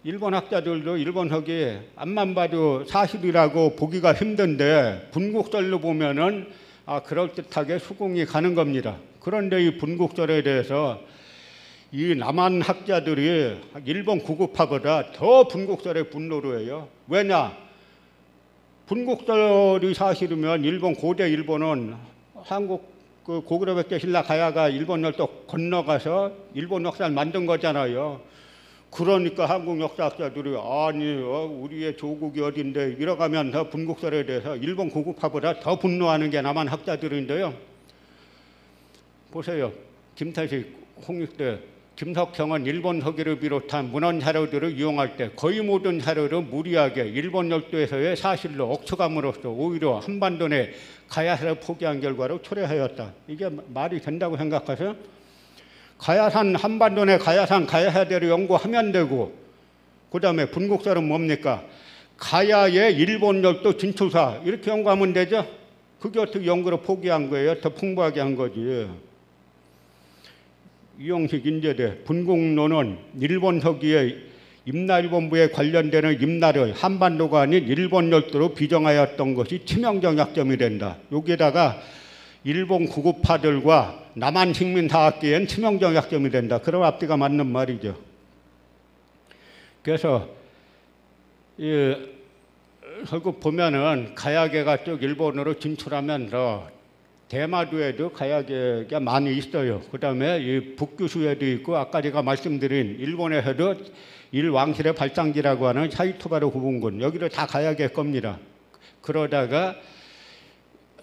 일본 학자들도 일본 서기 앞만 봐도 사실이라고 보기가 힘든데 분국설로 보면은 그럴듯하게 수긍이 가는 겁니다. 그런데 이 분국설에 대해서 이 남한 학자들이 일본 구급파보다 더 분국설에 분노를 해요. 왜냐? 분국설이 사실이면 일본 고대 일본은 한국 그 고구려백제 신라 가야가 일본 열도 건너가서 일본 역사를 만든 거잖아요. 그러니까 한국 역사학자들이 아니 우리의 조국이 어딘데 이러가면서 분국설에 대해서 일본 고급화보다 더 분노하는 게 남한 학자들인데요. 보세요. 김태식, 홍익대, 김석형은 일본 서기를 비롯한 문헌 자료들을 이용할 때 거의 모든 자료를 무리하게 일본 열도에서의 사실로 억측함으로써 오히려 한반도 내 가야사를 포기한 결과로 초래하였다. 이게 말이 된다고 생각하세요? 가야산 한반도 내 가야산 가야사대로 연구하면 되고 그 다음에 분국설은 뭡니까? 가야의 일본 열도 진출사 이렇게 연구하면 되죠? 그게 어떻게 연구를 포기한 거예요? 더 풍부하게 한 거지. 이용식 인제대 분국론은 일본 서기의 임나일본부에 관련되는 임나를 한반도가 아닌 일본 열도로 비정하였던 것이 치명적 약점이 된다. 여기에다가 일본 구급파들과 남한 식민사학계엔 치명적 약점이 된다. 그럼 앞뒤가 맞는 말이죠. 그래서 결국 보면은 가야계가 쭉 일본으로 진출하면서 대마도에도 가야계가 많이 있어요. 그 다음에 이 북규슈에도 있고 아까 제가 말씀드린 일본에서도 일왕실의 발상지라고 하는 사이토바르 후분군 여기도 다 가야계 겁니다. 그러다가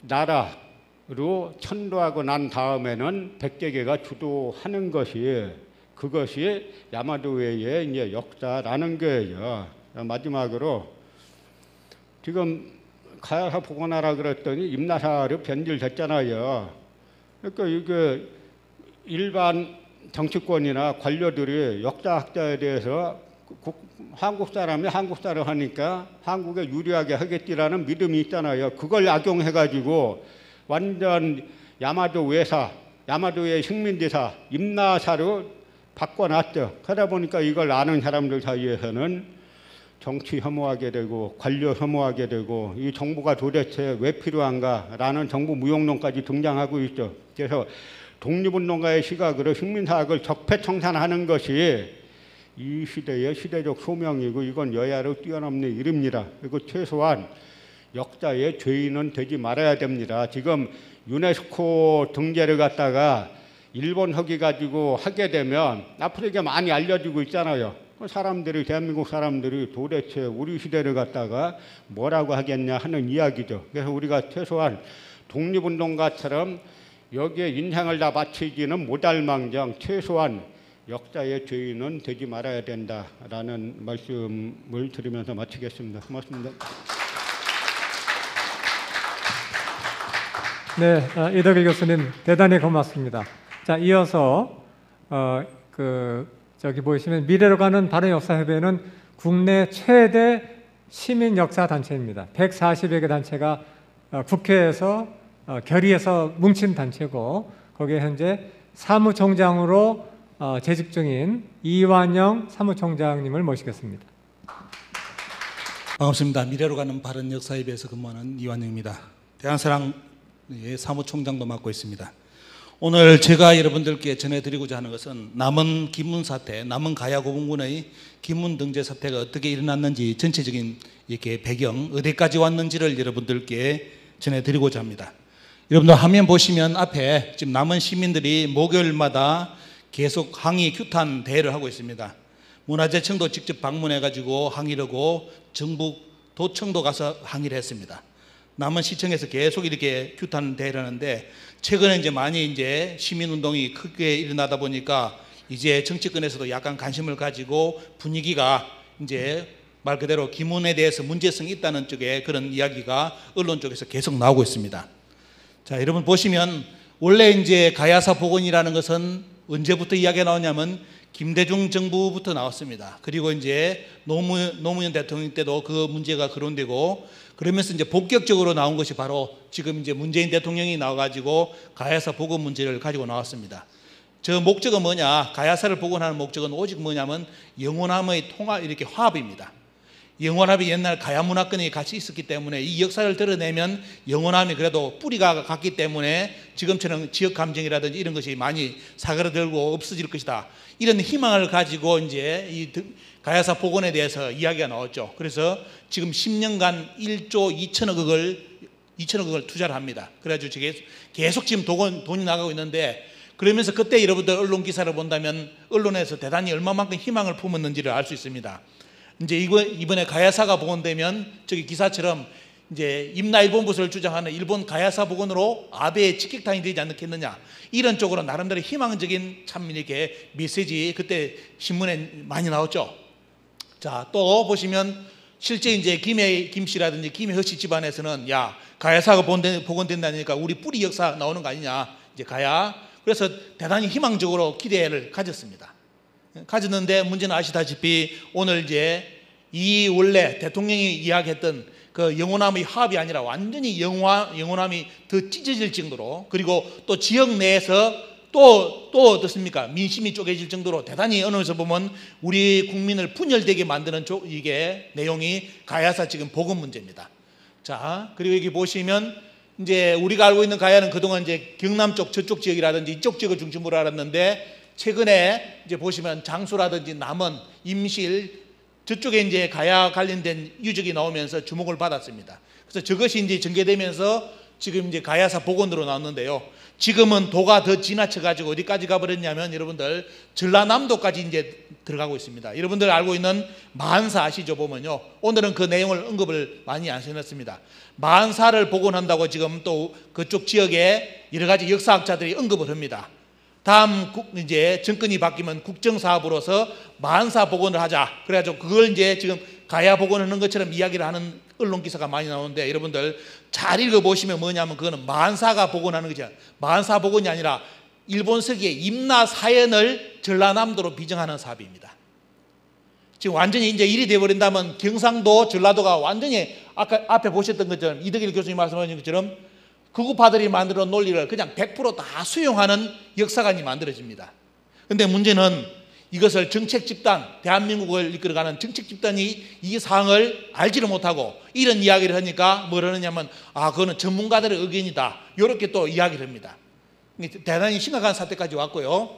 나라로 천도하고 난 다음에는 백제계가 주도하는 것이 그것이 야마도의 이제 역사라는 거예요. 마지막으로 지금 가야사 복원하라 그랬더니 임나사로 변질됐잖아요. 그러니까 이게 일반 정치권이나 관료들이 역사학자에 대해서 한국 사람이 한국 사람 하니까 한국에 유리하게 하겠지라는 믿음이 있잖아요. 그걸 악용해가지고 완전 야마도 외사, 야마도의 식민지사, 임나사로 바꿔놨죠. 그러다 보니까 이걸 아는 사람들 사이에서는 정치 혐오하게 되고 관료 혐오하게 되고 이 정부가 도대체 왜 필요한가라는 정부 무용론까지 등장하고 있죠. 그래서 독립운동가의 시각으로 식민사학을 적폐청산하는 것이 이 시대의 시대적 소명이고 이건 여야로 뛰어넘는 일입니다. 그리고 최소한 역사의 죄인은 되지 말아야 됩니다. 지금 유네스코 등재를 갖다가 일본 서기 가지고 하게 되면 앞으로 이게 많이 알려지고 있잖아요. 사람들이 대한민국 사람들이 도대체 우리 시대를 갖다가 뭐라고 하겠냐 하는 이야기죠. 그래서 우리가 최소한 독립운동가처럼 여기에 인생을 다 바치지는 못할망정 최소한 역사의 죄인은 되지 말아야 된다라는 말씀을 드리면서 마치겠습니다. 고맙습니다. 네, 이덕일 교수님 대단히 고맙습니다. 자, 이어서 저기 보시면 미래로 가는 바른 역사협의회는 국내 최대 시민 역사 단체입니다. 140여 개 단체가 국회에서 결의해서 뭉친 단체고 거기에 현재 사무총장으로 재직 중인 이완영 사무총장님을 모시겠습니다. 반갑습니다. 미래로 가는 바른 역사협의회에서 근무하는 이완영입니다. 대한사랑의 사무총장도 맡고 있습니다. 오늘 제가 여러분들께 전해드리고자 하는 것은 남은 김문 사태, 남은 가야고분군의 김문 등재 사태가 어떻게 일어났는지 전체적인 이렇게 배경, 어디까지 왔는지를 여러분들께 전해드리고자 합니다. 여러분들 화면 보시면 앞에 지금 남은 시민들이 목요일마다 계속 항의 규탄 대회를 하고 있습니다. 문화재청도 직접 방문해가지고 항의를 하고 정부 도청도 가서 항의를 했습니다. 남은 시청에서 계속 이렇게 규탄 대회를 하는데 최근에 이제 많이 이제 시민운동이 크게 일어나다 보니까 이제 정치권에서도 약간 관심을 가지고 분위기가 이제 말 그대로 기문에 대해서 문제성이 있다는 쪽에 그런 이야기가 언론 쪽에서 계속 나오고 있습니다. 자, 여러분 보시면 원래 이제 가야사 복원이라는 것은 언제부터 이야기가 나오냐면 김대중 정부부터 나왔습니다. 그리고 이제 노무현 대통령 때도 그 문제가 거론되고 그러면서 이제 본격적으로 나온 것이 바로 지금 이제 문재인 대통령이 나와가지고 가야사 복원 문제를 가지고 나왔습니다. 저 목적은 뭐냐? 가야사를 복원하는 목적은 오직 뭐냐면 영원함의 통합, 이렇게 화합입니다. 영원함이 옛날 가야 문화권이 같이 있었기 때문에 이 역사를 드러내면 영원함이 그래도 뿌리가 같기 때문에 지금처럼 지역 감정이라든지 이런 것이 많이 사그라들고 없어질 것이다. 이런 희망을 가지고 이제 이 가야사 복원에 대해서 이야기가 나왔죠. 그래서 지금 10년간 1조 2천억 원을 투자를 합니다. 그래가지고 계속 지금 돈이 나가고 있는데 그러면서 그때 여러분들 언론 기사를 본다면 언론에서 대단히 얼마만큼 희망을 품었는지를 알 수 있습니다. 이제 이번에 가야사가 복원되면 저기 기사처럼 이제 임나일본부서를 주장하는 일본 가야사 복원으로 아베의 직격탄이 되지 않겠느냐 이런 쪽으로 나름대로 희망적인 참 이렇게 메시지 그때 신문에 많이 나왔죠. 자, 또 보시면 실제 이제 김 씨라든지 김혜허 씨 집안에서는 야 가야사가 복원된다니까 우리 뿌리 역사 나오는 거 아니냐 이제 가야 그래서 대단히 희망적으로 기대를 가졌는데 문제는 아시다시피 오늘 이제 이 원래 대통령이 이야기했던 그 영원함의 화합이 아니라 완전히 영원함이 더 찢어질 정도로 그리고 또 지역 내에서 또 어떻습니까? 민심이 쪼개질 정도로 대단히 어느 곳에서 보면 우리 국민을 분열되게 만드는 이게 내용이 가야사 지금 복원 문제입니다. 자, 그리고 여기 보시면 이제 우리가 알고 있는 가야는 그동안 이제 경남 쪽 저쪽 지역이라든지 이쪽 지역을 중심으로 알았는데 최근에 이제 보시면 장수라든지 남원, 임실 저쪽에 이제 가야 관련된 유적이 나오면서 주목을 받았습니다. 그래서 저것이 이제 전개되면서 지금 이제 가야사 복원으로 나왔는데요. 지금은 도가 더 지나쳐가지고 어디까지 가버렸냐면 여러분들 전라남도까지 이제 들어가고 있습니다. 여러분들 알고 있는 만사 아시죠? 보면요. 오늘은 그 내용을 언급을 많이 안 해놨습니다. 만사를 복원한다고 지금 또 그쪽 지역에 여러 가지 역사학자들이 언급을 합니다. 다음 이제 정권이 바뀌면 국정사업으로서 만사 복원을 하자. 그래가지고 그걸 이제 지금 가야 복원하는 것처럼 이야기를 하는 언론 기사가 많이 나오는데 여러분들 잘 읽어보시면 뭐냐면 그거는 만사가 복원하는 거죠. 만사 복원이 아니라 일본 서기의 임나 사연을 전라남도로 비정하는 사업입니다. 지금 완전히 이제 일이 되어버린다면 경상도, 전라도가 완전히 아까 앞에 보셨던 것처럼 이덕일 교수님 말씀하신 것처럼 극우파들이 만들어 놓은 논리를 그냥 100% 다 수용하는 역사관이 만들어집니다. 그런데 문제는 이것을 정책 집단, 대한민국을 이끌어가는 정책 집단이 이 사항을 알지를 못하고 이런 이야기를 하니까 뭘 하느냐면 그거는 전문가들의 의견이다. 이렇게 또 이야기를 합니다. 대단히 심각한 사태까지 왔고요.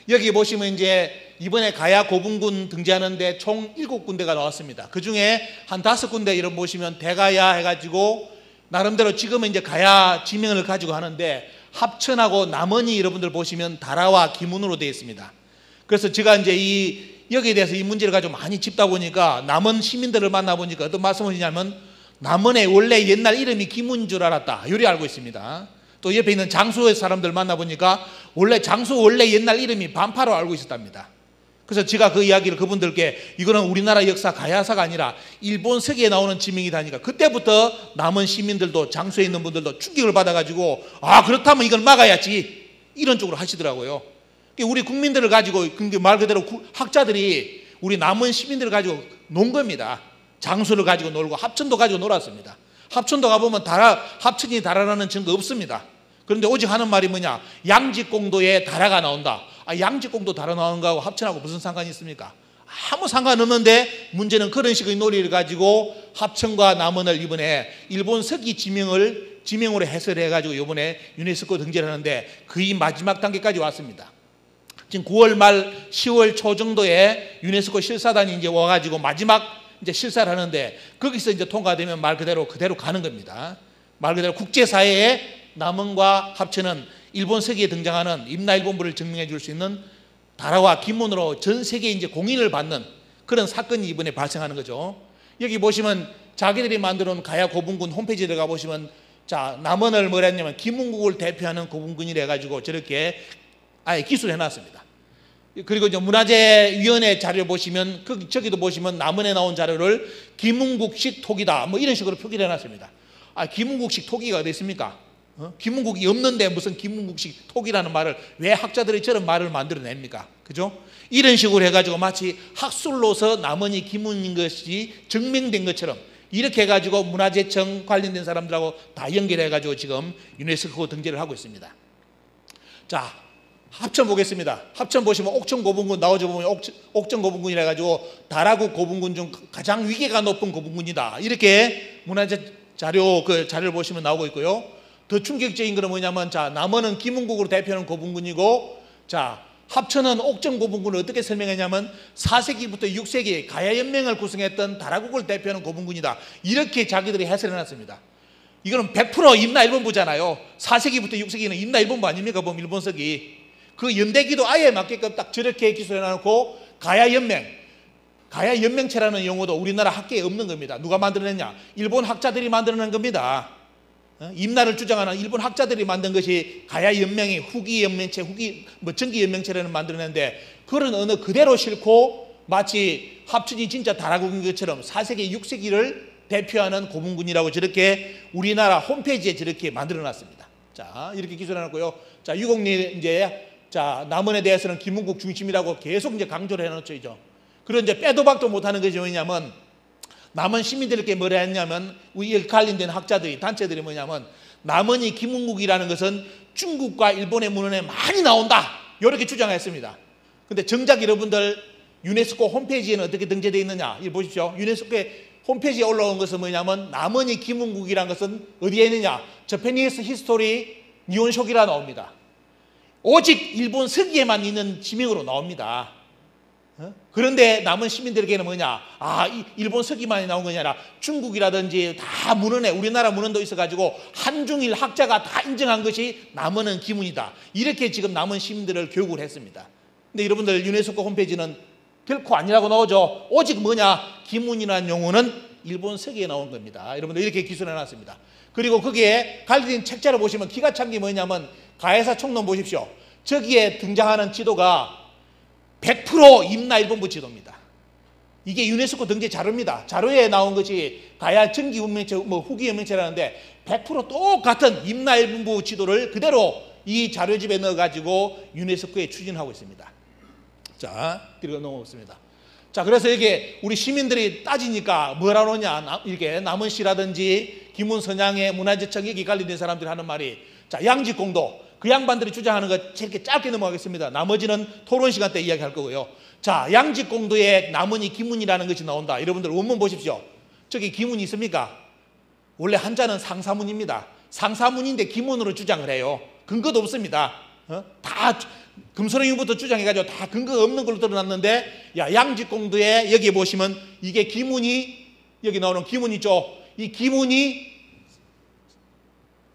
여기 보시면 이제 이번에 가야 고분군 등재하는데 총 7군데가 나왔습니다. 그 중에 한 5군데 이런 보시면 대가야 해가지고 나름대로 지금은 이제 가야 지명을 가지고 하는데 합천하고 남원이 여러분들 보시면 다라와 기문으로 되어 있습니다. 그래서 제가 이제 여기에 대해서 이 문제를 가지고 많이 짚다 보니까 남원 시민들을 만나보니까 어떤 말씀을 하시냐면 남원의 원래 옛날 이름이 기문인 줄 알았다. 요리 알고 있습니다. 또 옆에 있는 장수의 사람들 만나보니까 장수 원래 옛날 이름이 반파로 알고 있었답니다. 그래서 제가 그 이야기를 그분들께 이거는 우리나라 역사 가야사가 아니라 일본 서기에 나오는 지명이다니까 그때부터 남원 시민들도 장수에 있는 분들도 충격을 받아가지고 그렇다면 이걸 막아야지 이런 쪽으로 하시더라고요. 우리 국민들을 가지고 말 그대로 학자들이 우리 남원 시민들을 가지고 논 겁니다. 장수를 가지고 놀고 합천도 가지고 놀았습니다. 합천도 가보면 합천이 다라라는 증거 없습니다. 그런데 오직 하는 말이 뭐냐? 양지공도에 다라가 나온다. 양지공도 다라 나오는 거하고 합천하고 무슨 상관이 있습니까? 아무 상관없는데 문제는 그런 식의 논리를 가지고 합천과 남원을 이번에 일본 서기 지명으로 해설해가지고 이번에 유네스코 등재를 하는데 거의 마지막 단계까지 왔습니다. 지금 9월 말 10월 초 정도에 유네스코 실사단이 이제 와가지고 마지막 이제 실사를 하는데 거기서 이제 통과되면 말 그대로 가는 겁니다. 말 그대로 국제사회에 남원과 합천은 일본 서기에 등장하는 임나일본부를 증명해 줄 수 있는 다라와 기문으로 전 세계에 이제 공인을 받는 그런 사건이 이번에 발생하는 거죠. 여기 보시면 자기들이 만들어 놓은 가야 고분군 홈페이지에 들어가 보시면 자, 남원을 뭐라 했냐면 기문국을 대표하는 고분군이라 해가지고 저렇게 아예 기술해 놨습니다. 그리고 이제 문화재위원회 자료 보시면 저기도 보시면 남원에 나온 자료를 기문국식 토기다 뭐 이런 식으로 표기를 해놨습니다. 아, 기문국식 토기가 어디 있습니까? 기문국이 없는데 무슨 기문국식 토기라는 말을 왜 학자들이 저런 말을 만들어냅니까? 그죠? 이런 식으로 해가지고 마치 학술로서 남원이 기문인 것이 증명된 것처럼 이렇게 해가지고 문화재청 관련된 사람들하고 다 연결해가지고 지금 유네스코 등재를 하고 있습니다. 자, 합천 보겠습니다. 합천 보시면 옥천 고분군 나오죠. 보면 옥천 고분군이라 해가지고 다라국 고분군 중 가장 위계가 높은 고분군이다. 이렇게 문화재 자료 자료를 보시면 나오고 있고요. 더 충격적인 것은 뭐냐면 자, 남원은 기문국으로 대표하는 고분군이고 자, 합천은 옥천 고분군을 어떻게 설명했냐면 4세기부터 6세기 가야연맹을 구성했던 다라국을 대표하는 고분군이다. 이렇게 자기들이 해설해 놨습니다. 이거는 100% 임나일본부잖아요. 4세기부터 6세기는 임나일본부 아닙니까? 보면 일본서기. 그 연대기도 아예 맞게끔 딱 저렇게 기술해 놔놓고 가야연맹체라는 용어도 우리나라 학계에 없는 겁니다. 누가 만들어냈냐? 일본 학자들이 만들어낸 겁니다. 임나를 주장하는 일본 학자들이 만든 것이 가야연맹이 후기연맹체, 전기연맹체라는 만들어냈는데 그런 언어 그대로 싣고 마치 합천이 진짜 다라국인 것처럼 4세기, 6세기를 대표하는 고분군이라고 저렇게 우리나라 홈페이지에 저렇게 만들어놨습니다. 자, 이렇게 기술해놨고요. 자, 유곡리 이제 자, 남원에 대해서는 기문국 중심이라고 계속 이제 강조를 해놓죠, 이죠. 그런 이제 빼도 박도 못하는 것이 뭐냐면 남원 시민들에게 뭐라 했냐면 우리 관련된 학자들이 단체들이 뭐냐면 남원이 기문국이라는 것은 중국과 일본의 문헌에 많이 나온다 이렇게 주장했습니다. 근데 정작 여러분들 유네스코 홈페이지에는 어떻게 등재되어 있느냐 이거 보십시오. 유네스코의 홈페이지에 올라온 것은 뭐냐면 남원이 기문국이라는 것은 어디에 있느냐 저페니스 히스토리 니온쇼기라 나옵니다. 오직 일본 서기에만 있는 지명으로 나옵니다. 그런데 남은 시민들에게는 뭐냐? 아, 일본 서기만이 나온 거냐? 아니라 중국이라든지 다 문헌에 우리나라 문헌도 있어가지고 한중일 학자가 다 인정한 것이 남원은 기문이다. 이렇게 지금 남은 시민들을 교육을 했습니다. 근데 여러분들 유네스코 홈페이지는 결코 아니라고 나오죠. 오직 뭐냐? 기문이라는 용어는 일본 서기에 나온 겁니다. 여러분들 이렇게 기술해놨습니다. 그리고 거기에 관련된 책자를 보시면 기가 찬 게 뭐냐면 가야사 총론 보십시오. 저기에 등장하는 지도가 100% 임나일본부 지도입니다. 이게 유네스코 등재 자료입니다. 자료에 나온 것이 가야 전기연맹체, 후기연맹체라는데 100% 똑같은 임나일본부 지도를 그대로 이 자료집에 넣어가지고 유네스코에 추진하고 있습니다. 자, 뒤로 넘어오겠습니다. 자, 그래서 이게 우리 시민들이 따지니까 뭐라 그러냐, 이렇게 남원시라든지 김문선양의 문화재청 여기 관련된 사람들이 하는 말이 자, 양직공도 그 양반들이 주장하는 거 이렇게 짧게 넘어가겠습니다. 나머지는 토론 시간 때 이야기할 거고요. 자, 양직공도에 남원이 기문이라는 것이 나온다. 여러분들 원문 보십시오. 저기 기문이 있습니까? 원래 한자는 상사문입니다. 상사문인데 기문으로 주장을 해요. 근거도 없습니다. 다 금소령부터 주장해가지고 다 근거가 없는 걸로 드러났는데 야, 양직공도에 여기 보시면 이게 기문이 여기 나오는 기문 있죠. 이 기문이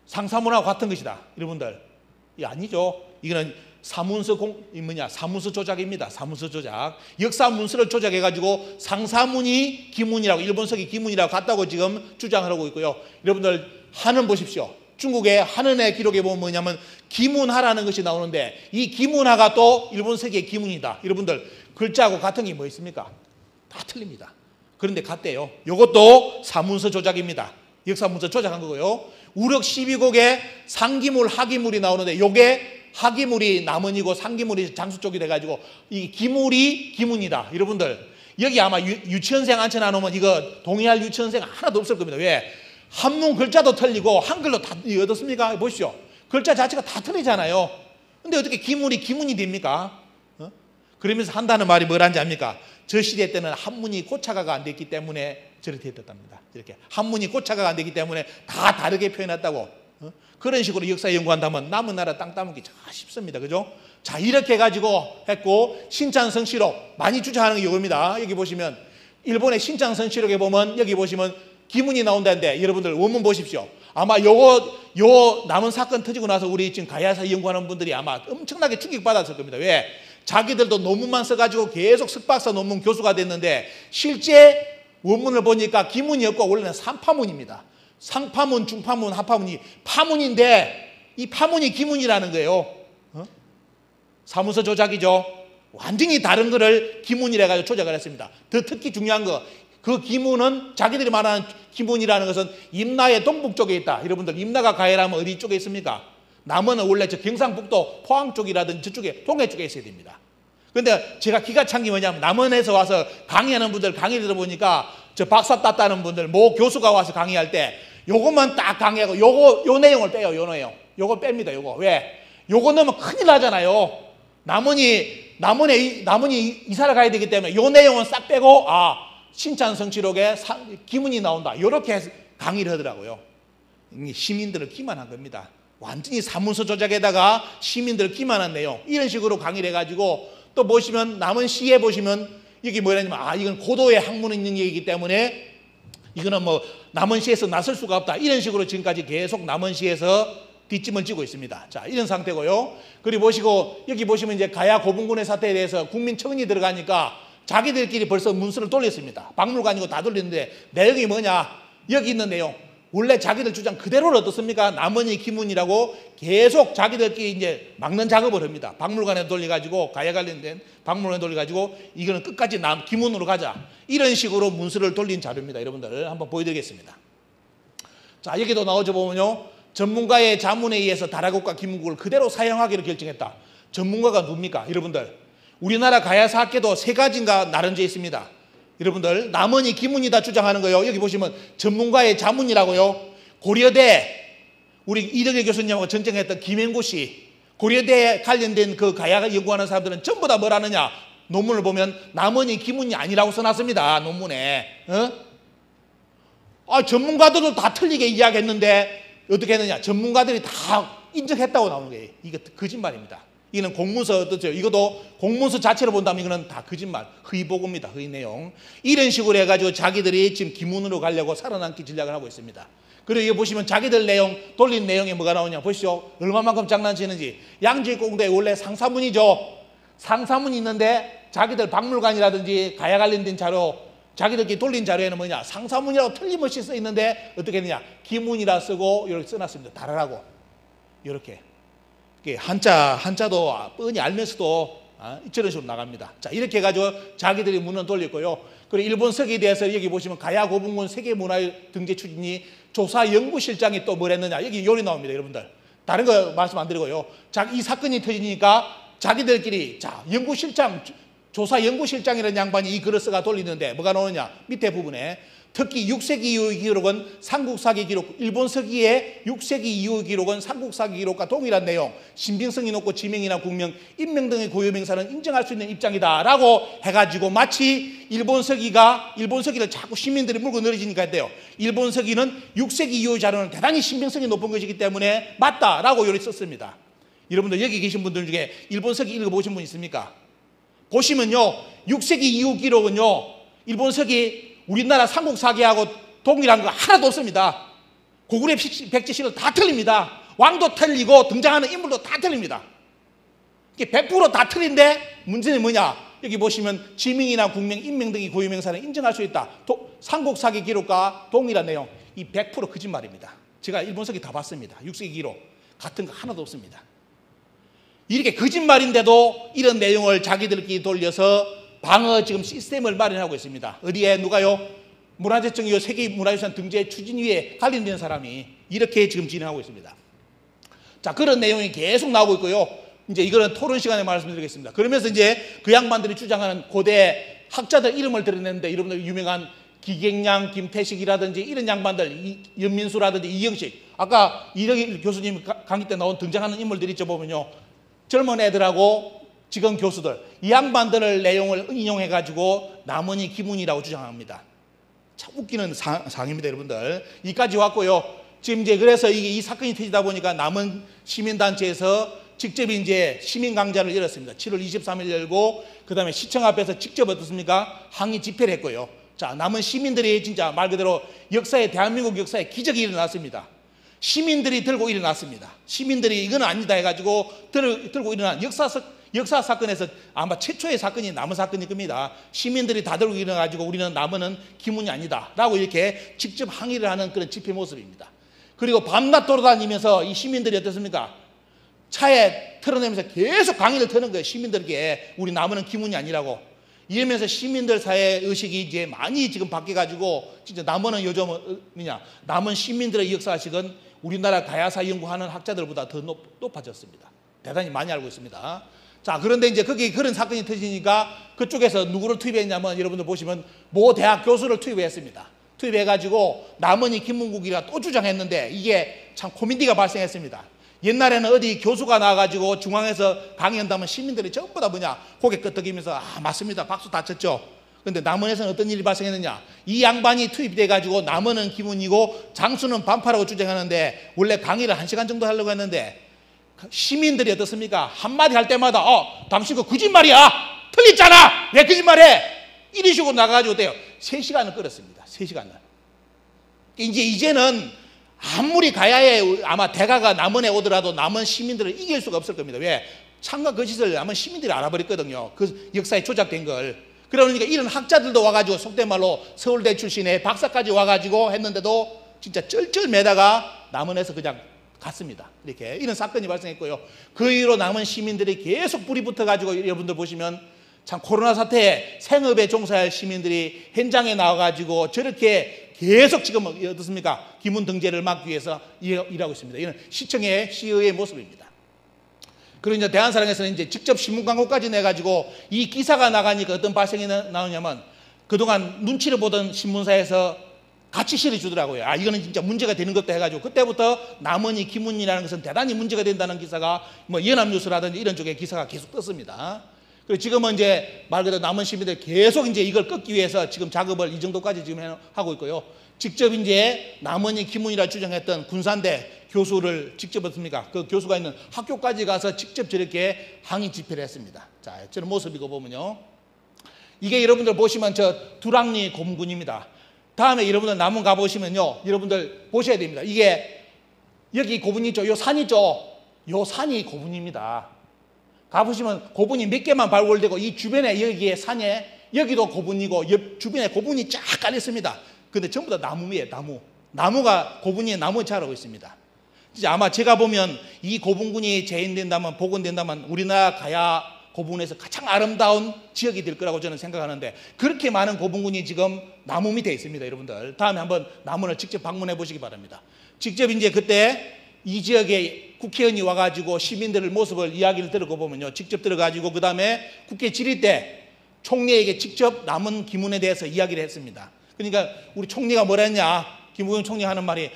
상사문하고 같은 것이다. 여러분들. 이 아니죠. 이거는 사문서 사문서 조작입니다. 사문서 조작. 역사 문서를 조작해가지고 상사문이 기문이라고 일본서기 기문이라고 같다고 지금 주장을 하고 있고요. 여러분들 한은 보십시오. 중국의 한은의 기록에 보면 뭐냐면 기문하라는 것이 나오는데 이 기문하가 또 일본서기의 기문이다. 여러분들 글자하고 같은 게 뭐 있습니까? 다 틀립니다. 그런데 같대요. 이것도 사문서 조작입니다. 역사문서 조작한 거고요. 우력 12곡에 상기물, 하기물이 나오는데 이게 하기물이 남원이고 상기물이 장수 쪽이 돼가지고 이 기물이 기문이다. 여러분들 여기 아마 유치원생 앉혀놔놓으면 이거 동의할 유치원생 하나도 없을 겁니다. 왜? 한문 글자도 틀리고 한글로 다 어떻습니까? 보십시오. 글자 자체가 다 틀리잖아요. 근데 어떻게 기물이 기문이 됩니까? 그러면서 한다는 말이 뭐라는지 압니까? 저 시대 때는 한문이 고착화가 안 됐기 때문에 저렇게 됐답니다. 이렇게 한문이 고착화가 안 되기 때문에 다 다르게 표현했다고. 그런 식으로 역사 연구한다면 남은 나라 땅 따먹기 참 쉽습니다. 그죠? 자, 이렇게 해가지고 했고 신창성시록 많이 주장하는 게 이겁니다. 여기 보시면 일본의 신창성시록에 보면 여기 보시면 기문이 나온다는데 여러분들 원문 보십시오. 아마 요 남은 사건 터지고 나서 우리 지금 가야사 연구하는 분들이 아마 엄청나게 충격받았을 겁니다. 왜? 자기들도 논문만 써가지고 계속 석박사 논문 교수가 됐는데 실제 원문을 보니까 기문이 없고 원래는 3파문입니다. 상파문, 중파문, 하파문이 파문인데 이 파문이 기문이라는 거예요. 사문서 조작이죠. 완전히 다른 거를 기문이라 해가지고 조작을 했습니다. 더 특히 중요한 거, 그 기문은 자기들이 말하는 기문이라는 것은 임나의 동북쪽에 있다. 여러분들 임나가 가해라면 어디 쪽에 있습니까? 남원은 원래 저 경상북도 포항 쪽이라든지 저쪽에 동해 쪽에 있어야 됩니다. 그런데 제가 기가 찬 게 뭐냐면 남원에서 와서 강의하는 분들 강의 들어보니까 저 박사 땄다는 분들 모 교수가 와서 강의할 때 요것만 딱 강의하고 요 내용을 빼요. 요 내용. 요거 뺍니다. 요거. 왜? 요거 넣으면 큰일 나잖아요. 남원이 이사를 가야 되기 때문에 요 내용은 싹 빼고 신찬성취록에 기문이 나온다. 이렇게 강의를 하더라고요. 시민들을 기만한 겁니다. 완전히 사문서 조작에다가 시민들을 기만한 내용. 이런 식으로 강의를 해가지고 또 보시면 남원시에 보시면 여기 뭐냐면 이건 고도의 학문 있는 얘기이기 때문에 이거는 뭐 남원시에서 나설 수가 없다. 이런 식으로 지금까지 계속 남원시에서 뒷짐을 지고 있습니다. 자, 이런 상태고요. 그리고 보시고 여기 보시면 이제 가야 고분군의 사태에 대해서 국민청원이 들어가니까 자기들끼리 벌써 문서를 돌렸습니다. 박물관이고 다 돌렸는데 내용이 뭐냐? 여기 있는 내용. 원래 자기들 주장 그대로를 어떻습니까? 남원이 기문이라고 계속 자기들끼리 이제 막는 작업을 합니다. 박물관에 돌려가지고 가야 관련된 박물관에 돌려가지고 이거는 끝까지 기문으로 가자. 이런 식으로 문서를 돌린 자료입니다. 여러분들 한번 보여드리겠습니다. 자, 여기도 나오죠 보면요. 전문가의 자문에 의해서 다라국과 기문국을 그대로 사용하기로 결정했다. 전문가가 누굽니까? 여러분들 우리나라 가야사 학계도 3가지인가 나름져 있습니다. 여러분들 남원이 기문이다 주장하는 거요. 여기 보시면 전문가의 자문이라고요. 고려대 우리 이덕일 교수님하고 전쟁했던 김행구 씨, 고려대에 관련된 그 가야 연구하는 사람들은 전부 다 뭐라느냐? 논문을 보면 남원이 기문이 아니라고 써놨습니다. 논문에. 전문가들도 다 틀리게 이야기했는데 어떻게 했느냐? 전문가들이 다 인정했다고 나오는 거예요. 이거 거짓말입니다. 이거는 공문서 어떻죠? 이것도 공문서 자체로 본다면 이거는 다 거짓말, 허위보고입니다. 허위 내용. 이런 식으로 해가지고 자기들이 지금 기문으로 가려고 살아남기 전략을 하고 있습니다. 그리고 여기 보시면 자기들 내용, 돌린 내용에 뭐가 나오냐 보시죠. 얼마만큼 장난치는지. 양지공대 원래 상사문이죠. 상사문이 있는데 자기들 박물관이라든지 가야 관련된 자료, 자기들끼리 돌린 자료에는 뭐냐? 상사문이라고 틀림없이 써 있는데 어떻게 했느냐? 기문이라 쓰고 이렇게 써놨습니다. 다르라고. 이렇게. 한자도 뻔히 알면서도 저런 식으로 나갑니다. 자, 이렇게 해가지고 자기들이 문을 돌렸고요. 그리고 일본 서기에 대해서 여기 보시면 가야 고분군 세계문화유 등재 추진이 조사 연구실장이 또 뭘 했느냐. 여기 요리 나옵니다. 여러분들. 다른 거 말씀 안 드리고요. 이 사건이 터지니까 자기들끼리 연구실장, 조사 연구실장이라는 양반이 이 글을 써가 돌리는데 뭐가 나오느냐. 밑에 부분에 특히 6세기 이후의 기록은 삼국사기 기록, 일본 서기의 6세기 이후의 기록은 삼국사기 기록과 동일한 내용, 신빙성이 높고 지명이나 국명, 인명 등의 고유명사는 인정할 수 있는 입장이다 라고 해가지고 마치 일본 서기를 자꾸 시민들이 물고 늘어지니까 했대요. 일본 서기는 6세기 이후의 자료는 대단히 신빙성이 높은 것이기 때문에 맞다라고 요리 썼습니다. 여러분들 여기 계신 분들 중에 일본 서기 읽어보신 분 있습니까? 보시면요, 6세기 이후 기록은요, 일본 서기 우리나라 삼국사기하고 동일한 거 하나도 없습니다. 고구려 백제시를 다 틀립니다. 왕도 틀리고 등장하는 인물도 다 틀립니다. 이게 100% 다 틀린데 문제는 뭐냐? 여기 보시면 지명이나 국명, 인명 등의 고유명사는 인정할 수 있다. 삼국사기 기록과 동일한 내용. 이 100% 거짓말입니다. 제가 일본서기 다 봤습니다. 6세기 기록. 같은 거 하나도 없습니다. 이렇게 거짓말인데도 이런 내용을 자기들끼리 돌려서 방어 지금 시스템을 마련하고 있습니다. 어디에 누가요? 문화재청이요 세계문화유산 등재 추진위에 관련된 사람이 이렇게 지금 진행하고 있습니다. 자, 그런 내용이 계속 나오고 있고요. 이제 이거는 토론 시간에 말씀드리겠습니다. 그러면서 이제 그 양반들이 주장하는 고대 학자들 이름을 드러냈는데 여러분들 유명한 기경량, 김태식이라든지 이런 양반들, 연민수라든지 이영식, 아까 이덕일 교수님 강의 때 나온 등장하는 인물들이 있죠 보면요. 젊은 애들하고 지금 교수들, 이 양반들을 내용을 인용해가지고 남원이 기문이라고 주장합니다. 참 웃기는 상입니다, 여러분들. 이까지 왔고요. 지금 이제 그래서 이 사건이 터지다 보니까 남원 시민단체에서 직접 이제 시민강좌를 열었습니다. 7월 23일 열고, 그 다음에 시청 앞에서 직접 어떻습니까? 항의 집회를 했고요. 자, 남원 시민들이 진짜 말 그대로 대한민국 역사에 기적이 일어났습니다. 시민들이 들고 일어났습니다. 시민들이 이건 아니다 해가지고 들고 일어난 역사 사건에서 아마 최초의 사건이 남원 사건일 겁니다. 시민들이 다 들고 일어나가지고 우리는 남원은 기문이 아니다 라고 이렇게 직접 항의를 하는 그런 집회 모습입니다. 그리고 밤낮 돌아다니면서 이 시민들이 어떻습니까? 차에 털어내면서 계속 강의를 트는 거예요. 시민들에게 우리 남원은 기문이 아니라고. 이러면서 시민들 사회 의식이 이제 많이 지금 바뀌어가지고 진짜 남원은 요즘 남원 시민들의 역사식은 우리나라 가야사 연구하는 학자들보다 더 높아졌습니다. 대단히 많이 알고 있습니다. 자, 그런데 이제 거기 그런 사건이 터지니까 그쪽에서 누구를 투입했냐면 여러분들 보시면 모 대학 교수를 투입했습니다. 투입해가지고 남원이 김문국이라 또 주장했는데 이게 참 코미디가 발생했습니다. 옛날에는 어디 교수가 나와가지고 중앙에서 강의한다면 시민들이 전부 다 고개 끄덕이면서 아 맞습니다 박수 다 쳤죠. 그런데 남원에서는 어떤 일이 발생했느냐, 이 양반이 투입돼가지고 남원은 기문이고 장수는 반파라고 주장하는데 원래 강의를 1시간 정도 하려고 했는데 시민들이 어떻습니까? 한마디 할 때마다 당신 그 거짓말이야, 틀렸잖아, 왜 거짓말해, 이런 식으로 나가가지고 돼요. 3시간을 끌었습니다. 3시간을. 이제는 아무리 가야에 아마 대가가 남원에 오더라도 남원 시민들을 이길 수가 없을 겁니다. 왜? 창과 거짓을 남원 시민들이 알아버렸거든요. 그 역사에 조작된 걸. 그러니까 이런 학자들도 와가지고 속된 말로 서울대 출신의 박사까지 와가지고 했는데도 진짜 쩔쩔매다가 남원에서 그냥 갔습니다. 이렇게 이런 사건이 발생했고요. 그 이후로 남원 시민들이 계속 불이 붙어가지고 여러분들 보시면 참 코로나 사태에 생업에 종사할 시민들이 현장에 나와가지고 저렇게 계속 지금 어떻습니까? 기문 등재를 막기 위해서 일하고 있습니다. 이런 시의의 모습입니다. 그리고 이제 대한사랑에서는 이제 직접 신문 광고까지 내가지고 이 기사가 나가니까 어떤 발생이 나오냐면 그동안 눈치를 보던 신문사에서 같이 실어주더라고요. 아, 이거는 진짜 문제가 되는 것도 해가지고 그때부터 남원이 기문이라는 것은 대단히 문제가 된다는 기사가 뭐 연합뉴스라든지 이런 쪽에 기사가 계속 떴습니다. 그리고 지금은 이제 말 그대로 남원 시민들 계속 이제 이걸 끊기 위해서 지금 작업을 이 정도까지 지금 하고 있고요. 직접 이제 남원이 기문이라 주장했던 군산대 교수를 직접 어떻습니까? 그 교수가 있는 학교까지 가서 직접 저렇게 항의 집회를 했습니다. 자, 저런 모습이고 보면요. 이게 여러분들 보시면 저 두랑리 고문군입니다. 다음에 여러분들 남원 가보시면요. 여러분들 보셔야 됩니다. 이게 여기 고분이 있죠. 요 산 있죠. 요 산이 고분입니다. 가보시면 고분이 몇 개만 발굴되고 이 주변에 여기에 산에 여기도 고분이고 옆 주변에 고분이 쫙 깔렸습니다. 근데 전부 다 나무예요. 나무가 고분이 나무 자라고 있습니다. 진짜 아마 제가 보면 이 고분군이 재현된다면 복원된다면 우리나라 가야 고분에서 가장 아름다운 지역이 될 거라고 저는 생각하는데 그렇게 많은 고분군이 지금 나무 밑에 있습니다. 여러분들 다음에 한번 남원을 직접 방문해 보시기 바랍니다. 직접 이제 그때 이 지역에 국회의원이 와가지고 시민들의 모습을 이야기를 들어보면요. 직접 들어가지고 그 다음에 국회 질의 때 총리에게 직접 남원 기문에 대해서 이야기를 했습니다. 그러니까 우리 총리가 뭐라 했냐. 김부겸 총리 하는 말이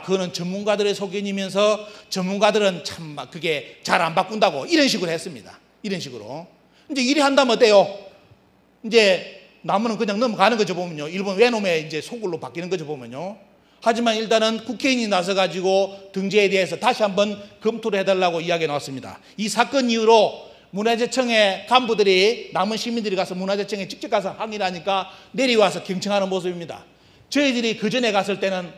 그거는 전문가들의 소견이면서 전문가들은 참 그게 잘 안 바꾼다고 이런 식으로 했습니다. 이런 식으로. 이제 이래 한다면 어때요? 이제 남원은 그냥 넘어가는 거죠 보면요. 일본 외놈의 이제 소굴로 바뀌는 거죠 보면요. 하지만 일단은 국회의원이 나서가지고 등재에 대해서 다시 한번 검토를 해달라고 이야기가 나왔습니다. 이 사건 이후로 문화재청의 간부들이 남원 시민들이 가서 문화재청에 직접 가서 항의를 하니까 내려와서 경청하는 모습입니다. 저희들이 그 전에 갔을 때는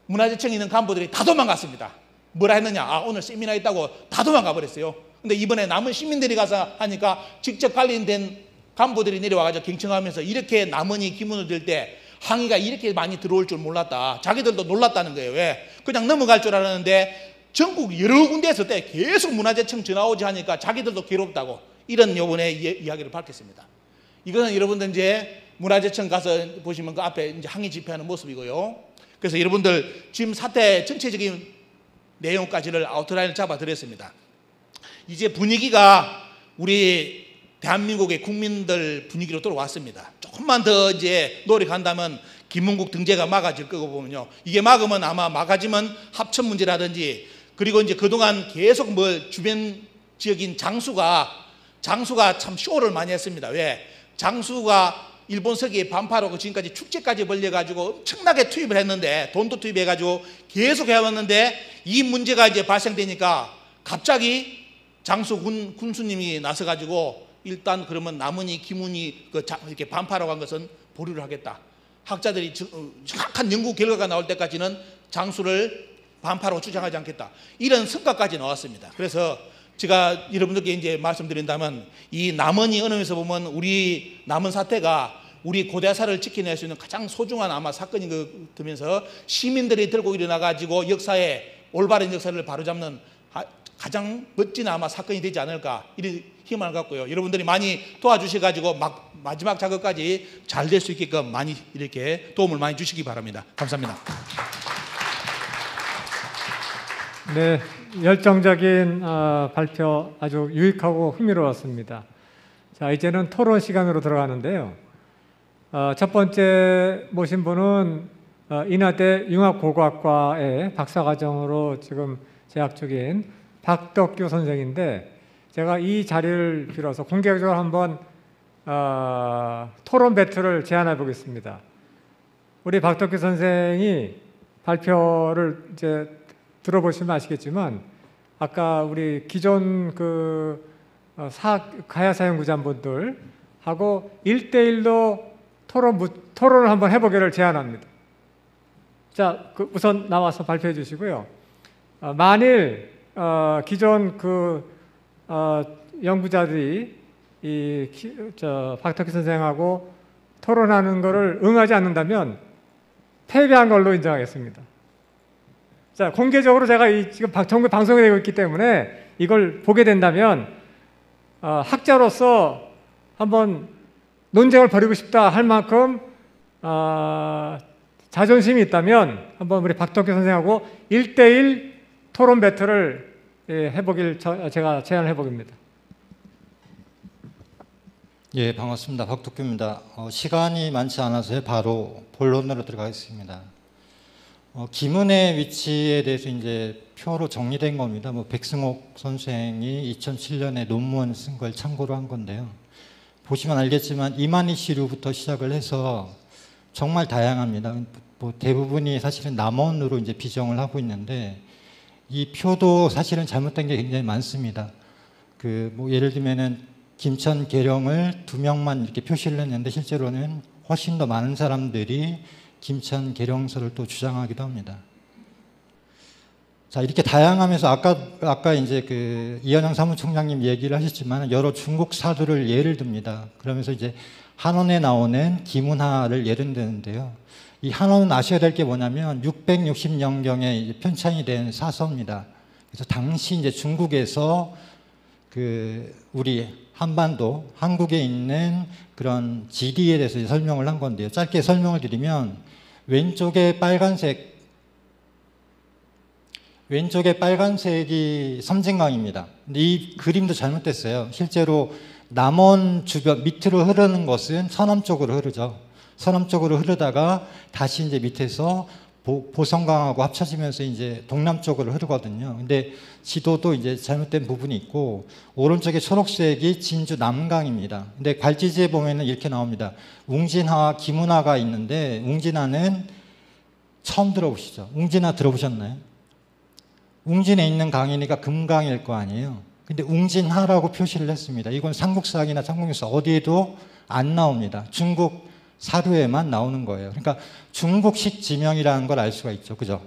문화재청에 있는 간부들이 다 도망갔습니다. 뭐라 했느냐? 오늘 세미나 있다고 다 도망가 버렸어요. 근데 이번에 남원 시민들이 가서 하니까 직접 관련된 간부들이 내려와가지고 경청하면서 이렇게 남원이 기문을 들 때 항의가 이렇게 많이 들어올 줄 몰랐다. 자기들도 놀랐다는 거예요. 왜? 그냥 넘어갈 줄 알았는데 전국 여러 군데에서 때 계속 문화재청 전화 오지 하니까 자기들도 괴롭다고 이런 요번에 이야기를 밝혔습니다. 이거는 여러분들 이제 문화재청 가서 보시면 그 앞에 이제 항의 집회하는 모습이고요. 그래서 여러분들 지금 사태 전체적인 내용까지를 아웃라인을 잡아드렸습니다. 이제 분위기가 우리 대한민국의 국민들 분위기로 돌아왔습니다. 조금만 더 이제 노력한다면 김문국 등재가 막아질 거고 보면요. 이게 막으면 아마 막아지면 합천 문제라든지 그리고 이제 그동안 계속 주변 지역인 장수가 참 쇼를 많이 했습니다. 왜? 장수가 일본 서기의 반파로 지금까지 축제까지 벌려가지고 엄청나게 투입을 했는데 돈도 투입해가지고 계속 해왔는데 이 문제가 이제 발생되니까 갑자기 장수 군수님이 나서가지고 일단 그러면 남원이 기문이 이렇게 반파라고 한 것은 보류를 하겠다. 학자들이 정확한 연구 결과가 나올 때까지는 장수를 반파로 주장하지 않겠다. 이런 성과까지 나왔습니다. 그래서 제가 여러분들께 이제 말씀드린다면 이 남원이 어느 면에서 보면 우리 남원 사태가 우리 고대사를 지켜낼 수 있는 가장 소중한 아마 사건인 것 같으면서 시민들이 들고 일어나 가지고 역사에 올바른 역사를 바로잡는 가장 멋진 아마 사건이 되지 않을까 이런 희망을 갖고요. 여러분들이 많이 도와주셔 가지고 마지막 작업까지 잘 될 수 있게끔 많이 이렇게 도움을 많이 주시기 바랍니다. 감사합니다. 네, 열정적인 발표 아주 유익하고 흥미로웠습니다. 자, 이제는 토론 시간으로 들어가는데요. 첫 번째 모신 분은 인하대 융합고고학과의 박사과정으로 지금 재학 중인 박덕규 선생인데, 제가 이 자리를 빌어서 공개적으로 한번 토론 배틀을 제안해 보겠습니다. 우리 박덕규 선생이 발표를 이제 들어보시면 아시겠지만, 아까 우리 기존 가야사 연구자분들하고 1대1로 토론을 한번 해보기를 제안합니다. 자, 우선 나와서 발표해 주시고요. 만일 기존 연구자들이 박덕규 선생하고 토론하는 것을 응하지 않는다면 패배한 걸로 인정하겠습니다. 자, 공개적으로 제가 지금 전국 방송이 되고 있기 때문에 이걸 보게 된다면 학자로서 한번 논쟁을 벌이고 싶다 할 만큼 자존심이 있다면 한번 우리 박덕규 선생하고 1대1 토론 배틀을 해보길 제가 제안을 해보겠습니다. 예, 반갑습니다. 박덕규입니다. 시간이 많지 않아서 바로 본론으로 들어가겠습니다. 기문의 위치에 대해서 이제 표로 정리된 겁니다. 백승옥 선생이 2007년에 논문 쓴 걸 참고로 한 건데요. 보시면 알겠지만 이만희시류부터 시작을 해서 정말 다양합니다. 대부분이 사실은 남원으로 이제 비정을 하고 있는데, 이 표도 사실은 잘못된 게 굉장히 많습니다. 예를 들면은 김천 계령을 2명만 이렇게 표시를 했는데 실제로는 훨씬 더 많은 사람들이 김천 계령서를 또 주장하기도 합니다. 자, 이렇게 다양하면서 아까 이제 이현영 사무총장님 얘기를 하셨지만 여러 중국 사두를 예를 듭니다. 그러면서 이제 한원에 나오는 기문하를 예를 드는데요. 이 한원은 아셔야 될 게 뭐냐면 660년경에 편찬이 된 사서입니다. 그래서 당시 이제 중국에서 우리 한반도, 한국에 있는 그런 지리에 대해서 설명을 한 건데요. 짧게 설명을 드리면 왼쪽에 빨간색이 섬진강입니다. 근데 이 그림도 잘못됐어요. 실제로 남원 주변 밑으로 흐르는 것은 서남 쪽으로 흐르죠. 서남 쪽으로 흐르다가 다시 이제 밑에서 보성강하고 합쳐지면서 이제 동남쪽으로 흐르거든요. 근데 지도도 이제 잘못된 부분이 있고, 오른쪽에 초록색이 진주 남강입니다. 근데 관지지에 보면은 이렇게 나옵니다. 웅진하와 기문하가 있는데, 웅진하는 처음 들어보시죠? 웅진하 들어보셨나요? 웅진에 있는 강이니까 금강일 거 아니에요. 근데 웅진하라고 표시를 했습니다. 이건 삼국사학이나 삼국유사 어디에도 안 나옵니다. 중국 사료에만 나오는 거예요. 그러니까 중국식 지명이라는 걸 알 수가 있죠. 그죠?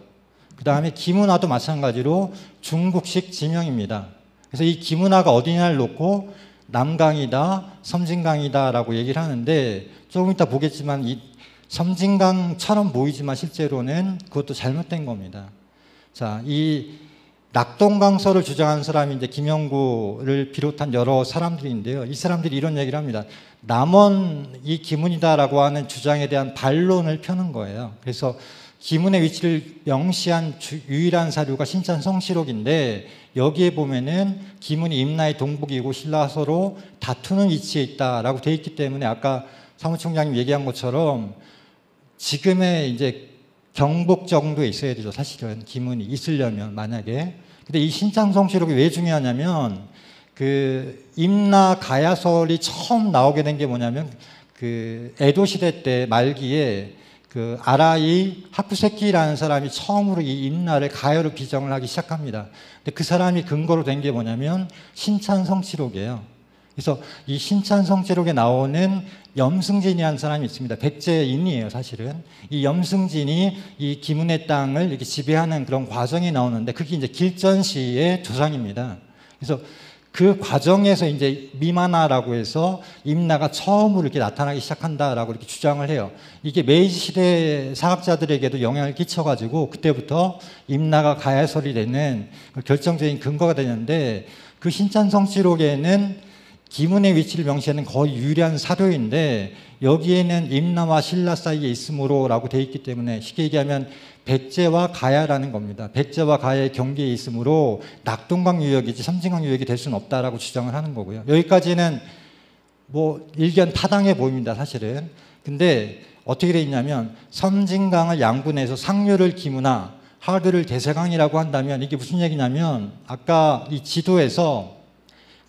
그 다음에 기문하도 마찬가지로 중국식 지명입니다. 그래서 이 기문하가 어디냐를 놓고 남강이다, 섬진강이다 라고 얘기를 하는데, 조금 이따 보겠지만 이 섬진강처럼 보이지만 실제로는 그것도 잘못된 겁니다. 자, 이 낙동강서를 주장하는 사람이 이제 김영구를 비롯한 여러 사람들인데요. 이 사람들이 이런 얘기를 합니다. 남원이 기문이다라고 하는 주장에 대한 반론을 펴는 거예요. 그래서 기문의 위치를 명시한 유일한 사료가 신찬성시록인데, 여기에 보면은 기문이 임나의 동북이고 신라서로 다투는 위치에 있다라고 되어 있기 때문에 아까 사무총장님 얘기한 것처럼 지금의 이제 경북 정도에 있어야 되죠. 사실은 기문이 있으려면 만약에. 근데 이 신창성시록이 왜 중요하냐면 임나 가야설이 처음 나오게 된 게 뭐냐면 에도 시대 때 말기에 아라이 하쿠세키라는 사람이 처음으로 이 임나를 가야로 비정을 하기 시작합니다. 근데 그 사람이 근거로 된 게 뭐냐면 신찬성시록이에요. 그래서 이 신찬성지록에 나오는 염승진이라는 사람이 있습니다. 백제인이에요, 사실은. 이 염승진이 이 기문의 땅을 이렇게 지배하는 그런 과정이 나오는데 그게 이제 길전시의 조상입니다. 그래서 그 과정에서 이제 미만화라고 해서 임나가 처음으로 이렇게 나타나기 시작한다라고 이렇게 주장을 해요. 이게 메이지 시대 사학자들에게도 영향을 끼쳐가지고 그때부터 임나가 가야설이 되는 결정적인 근거가 되는데 그 신찬성지록에는 기문의 위치를 명시하는 거의 유일한 사료인데 여기에는 임나와 신라 사이에 있으므로라고 되어 있기 때문에 쉽게 얘기하면 백제와 가야라는 겁니다. 백제와 가야의 경계에 있으므로 낙동강 유역이지 섬진강 유역이 될 수는 없다라고 주장을 하는 거고요. 여기까지는 뭐 일견 타당해 보입니다, 사실은. 근데 어떻게 되어 있냐면 섬진강을 양분해서 상류를 기문하, 하류를 대세강이라고 한다면 이게 무슨 얘기냐면 아까 이 지도에서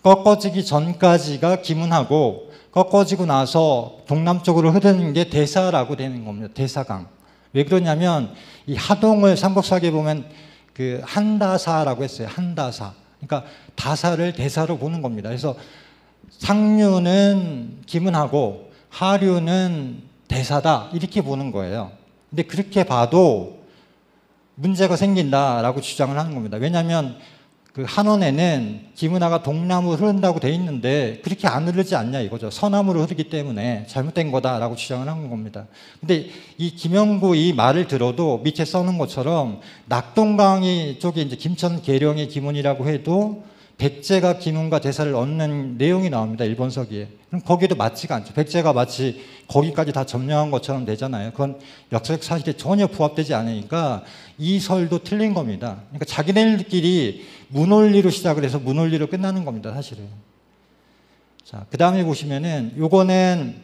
꺾어지기 전까지가 기문하고 꺾어지고 나서 동남쪽으로 흐르는 게 대사라고 되는 겁니다. 대사강. 왜 그러냐면 이 하동을 삼국사기에 보면 그 한다사라고 했어요. 한다사. 그러니까 다사를 대사로 보는 겁니다. 그래서 상류는 기문하고 하류는 대사다 이렇게 보는 거예요. 근데 그렇게 봐도 문제가 생긴다라고 주장을 하는 겁니다. 왜냐하면 그 한원에는 기문하가 동남으로 흐른다고 돼 있는데 그렇게 안 흐르지 않냐 이거죠. 서남으로 흐르기 때문에 잘못된 거다라고 주장을 하는 겁니다. 근데 이 김영구 이 말을 들어도 밑에 써놓은 것처럼 낙동강이 쪽에 이제 김천 계령의 기문이라고 해도 백제가 기문과 대사를 얻는 내용이 나옵니다. 일본서기에. 그럼 거기도 맞지가 않죠. 백제가 마치 거기까지 다 점령한 것처럼 되잖아요. 그건 역사적 사실에 전혀 부합되지 않으니까 이 설도 틀린 겁니다. 그러니까 자기네들끼리 문원리로 시작을 해서 문원리로 끝나는 겁니다. 사실은. 자, 그 다음에 보시면은 요거는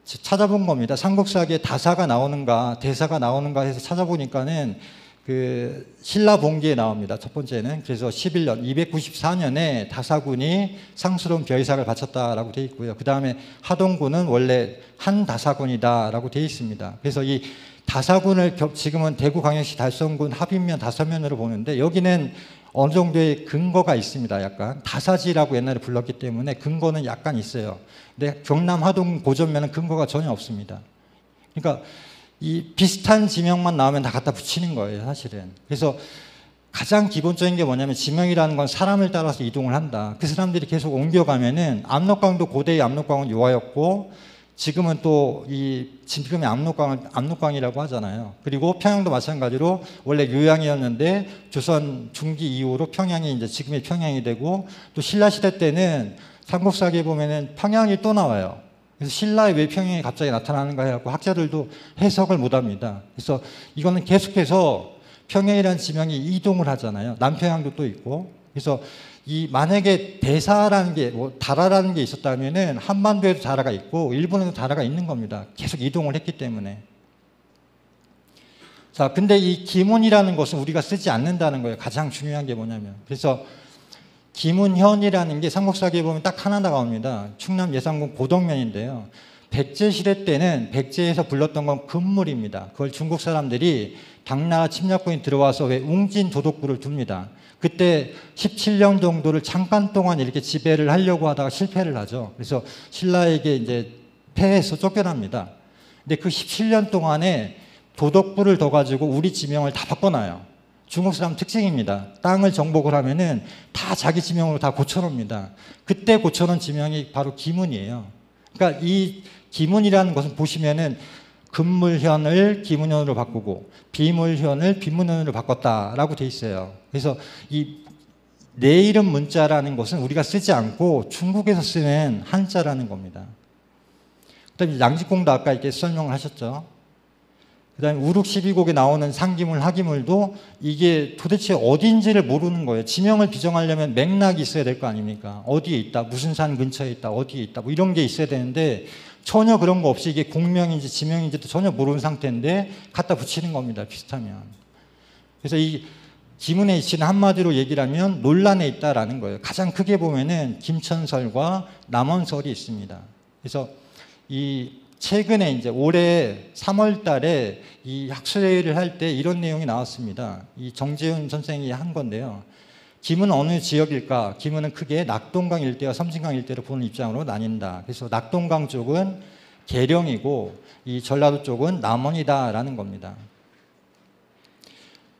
찾아본 겁니다. 삼국사기에 다사가 나오는가 대사가 나오는가 해서 찾아보니까는 그 신라봉기에 나옵니다. 첫 번째는. 그래서 11년 294년에 다사군이 상수로운 벼이삭을 바쳤다라고 되어 있고요. 그 다음에 하동군은 원래 한다사군이다라고 되어 있습니다. 그래서 이 다사군을 지금은 대구광역시 달성군 합인면 다서면으로 보는데 여기는 어느 정도의 근거가 있습니다. 약간 다사지라고 옛날에 불렀기 때문에 근거는 약간 있어요. 근데 경남 하동 고전면은 근거가 전혀 없습니다. 그러니까 이 비슷한 지명만 나오면 다 갖다 붙이는 거예요, 사실은. 그래서 가장 기본적인 게 뭐냐면 지명이라는 건 사람을 따라서 이동을 한다. 그 사람들이 계속 옮겨가면은 압록강도 고대의 압록강은 요하였고 지금은 또 이 지금의 압록강이라고 하잖아요. 그리고 평양도 마찬가지로 원래 요양이었는데 조선 중기 이후로 평양이 이제 지금의 평양이 되고 또 신라 시대 때는 삼국사기에 보면은 평양이 또 나와요. 그래서 신라의 왜 평양이 갑자기 나타나는가 해갖고 학자들도 해석을 못합니다. 그래서 이거는 계속해서 평양이라는 지명이 이동을 하잖아요. 남평양도 또 있고. 그래서 이 만약에 대사라는 게 뭐 다라라는 게 있었다면은 한반도에도 다라가 있고 일본에도 다라가 있는 겁니다. 계속 이동을 했기 때문에. 자, 근데 이 기문이라는 것은 우리가 쓰지 않는다는 거예요. 가장 중요한 게 뭐냐면. 그래서 기문현이라는 게 삼국사기에 보면 딱 하나 나옵니다. 충남 예산군 고덕면인데요. 백제 시대 때는 백제에서 불렀던 건 금물입니다. 그걸 중국 사람들이 당나라 침략군이 들어와서 왜 웅진 도독부를 둡니다. 그때 17년 정도를 잠깐 동안 이렇게 지배를 하려고 하다가 실패를 하죠. 그래서 신라에게 이제 패해서 쫓겨납니다. 근데 그 17년 동안에 도독부를 둬 가지고 우리 지명을 다 바꿔놔요. 중국 사람 특징입니다. 땅을 정복을 하면은 다 자기 지명으로 다 고쳐놓습니다. 그때 고쳐놓은 지명이 바로 기문이에요. 그러니까 이 기문이라는 것은 보시면은 금물현을 기문현으로 바꾸고 비물현을 빈문현으로 바꿨다라고 돼 있어요. 그래서 이 내 이름 문자라는 것은 우리가 쓰지 않고 중국에서 쓰는 한자라는 겁니다. 그다음에 양직공도 아까 이렇게 설명을 하셨죠. 그다음에 우룩 12곡에 나오는 상기물, 하기물도 이게 도대체 어디인지를 모르는 거예요. 지명을 비정하려면 맥락이 있어야 될 거 아닙니까? 어디에 있다, 무슨 산 근처에 있다, 어디에 있다, 뭐 이런 게 있어야 되는데 전혀 그런 거 없이 이게 공명인지 지명인지도 전혀 모르는 상태인데 갖다 붙이는 겁니다. 비슷하면. 그래서 이 지문의 이치는 한마디로 얘기를 하면 논란에 있다라는 거예요. 가장 크게 보면은 김천설과 남원설이 있습니다. 그래서 이 최근에 이제 올해 3월 달에 이 학술회의를 할 때 이런 내용이 나왔습니다. 이 정재훈 선생이 한 건데요. 김은 어느 지역일까? 김은 크게 낙동강 일대와 섬진강 일대를 보는 입장으로 나뉜다. 그래서 낙동강 쪽은 계령이고 이 전라도 쪽은 남원이다라는 겁니다.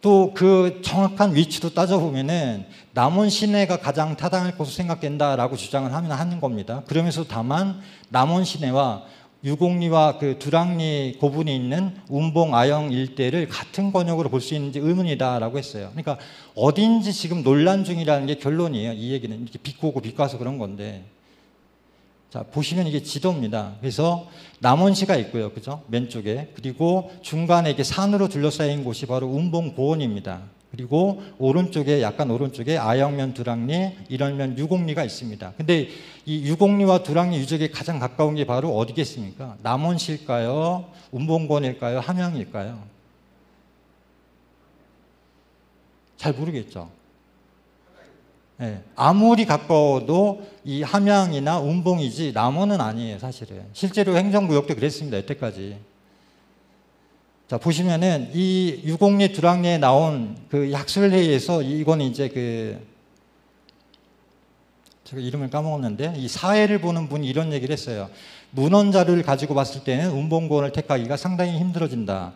또 그 정확한 위치도 따져보면은 남원 시내가 가장 타당할 것으로 생각된다라고 주장을 하는 겁니다. 그러면서 다만 남원 시내와 유곡리와 그 두랑리 고분이 있는 운봉 아영 일대를 같은 권역으로 볼 수 있는지 의문이다라고 했어요. 그러니까 어딘지 지금 논란 중이라는 게 결론이에요. 이 얘기는 이렇게 비꼬고 비꼬아서 그런 건데. 자, 보시면 이게 지도입니다. 그래서 남원시가 있고요. 그죠? 맨쪽에. 그리고 중간에 이게 산으로 둘러싸인 곳이 바로 운봉고원입니다. 그리고 오른쪽에, 약간 오른쪽에 아영면, 두랑리, 일월면, 유곡리가 있습니다. 근데 이 유곡리와 두랑리 유적에 가장 가까운 게 바로 어디겠습니까? 남원시일까요? 운봉고원일까요? 함양일까요? 잘 모르겠죠. 네, 아무리 가까워도 이 함양이나 운봉이지 남원은 아니에요, 사실은. 실제로 행정구역도 그랬습니다, 여태까지. 자, 보시면은 이 유곡리 두랑리에 나온 그 학술회의에서 이건 이제 제가 이름을 까먹었는데 이 사회를 보는 분이 이런 얘기를 했어요. 문헌 자료를 가지고 봤을 때는 운봉고원을 택하기가 상당히 힘들어진다.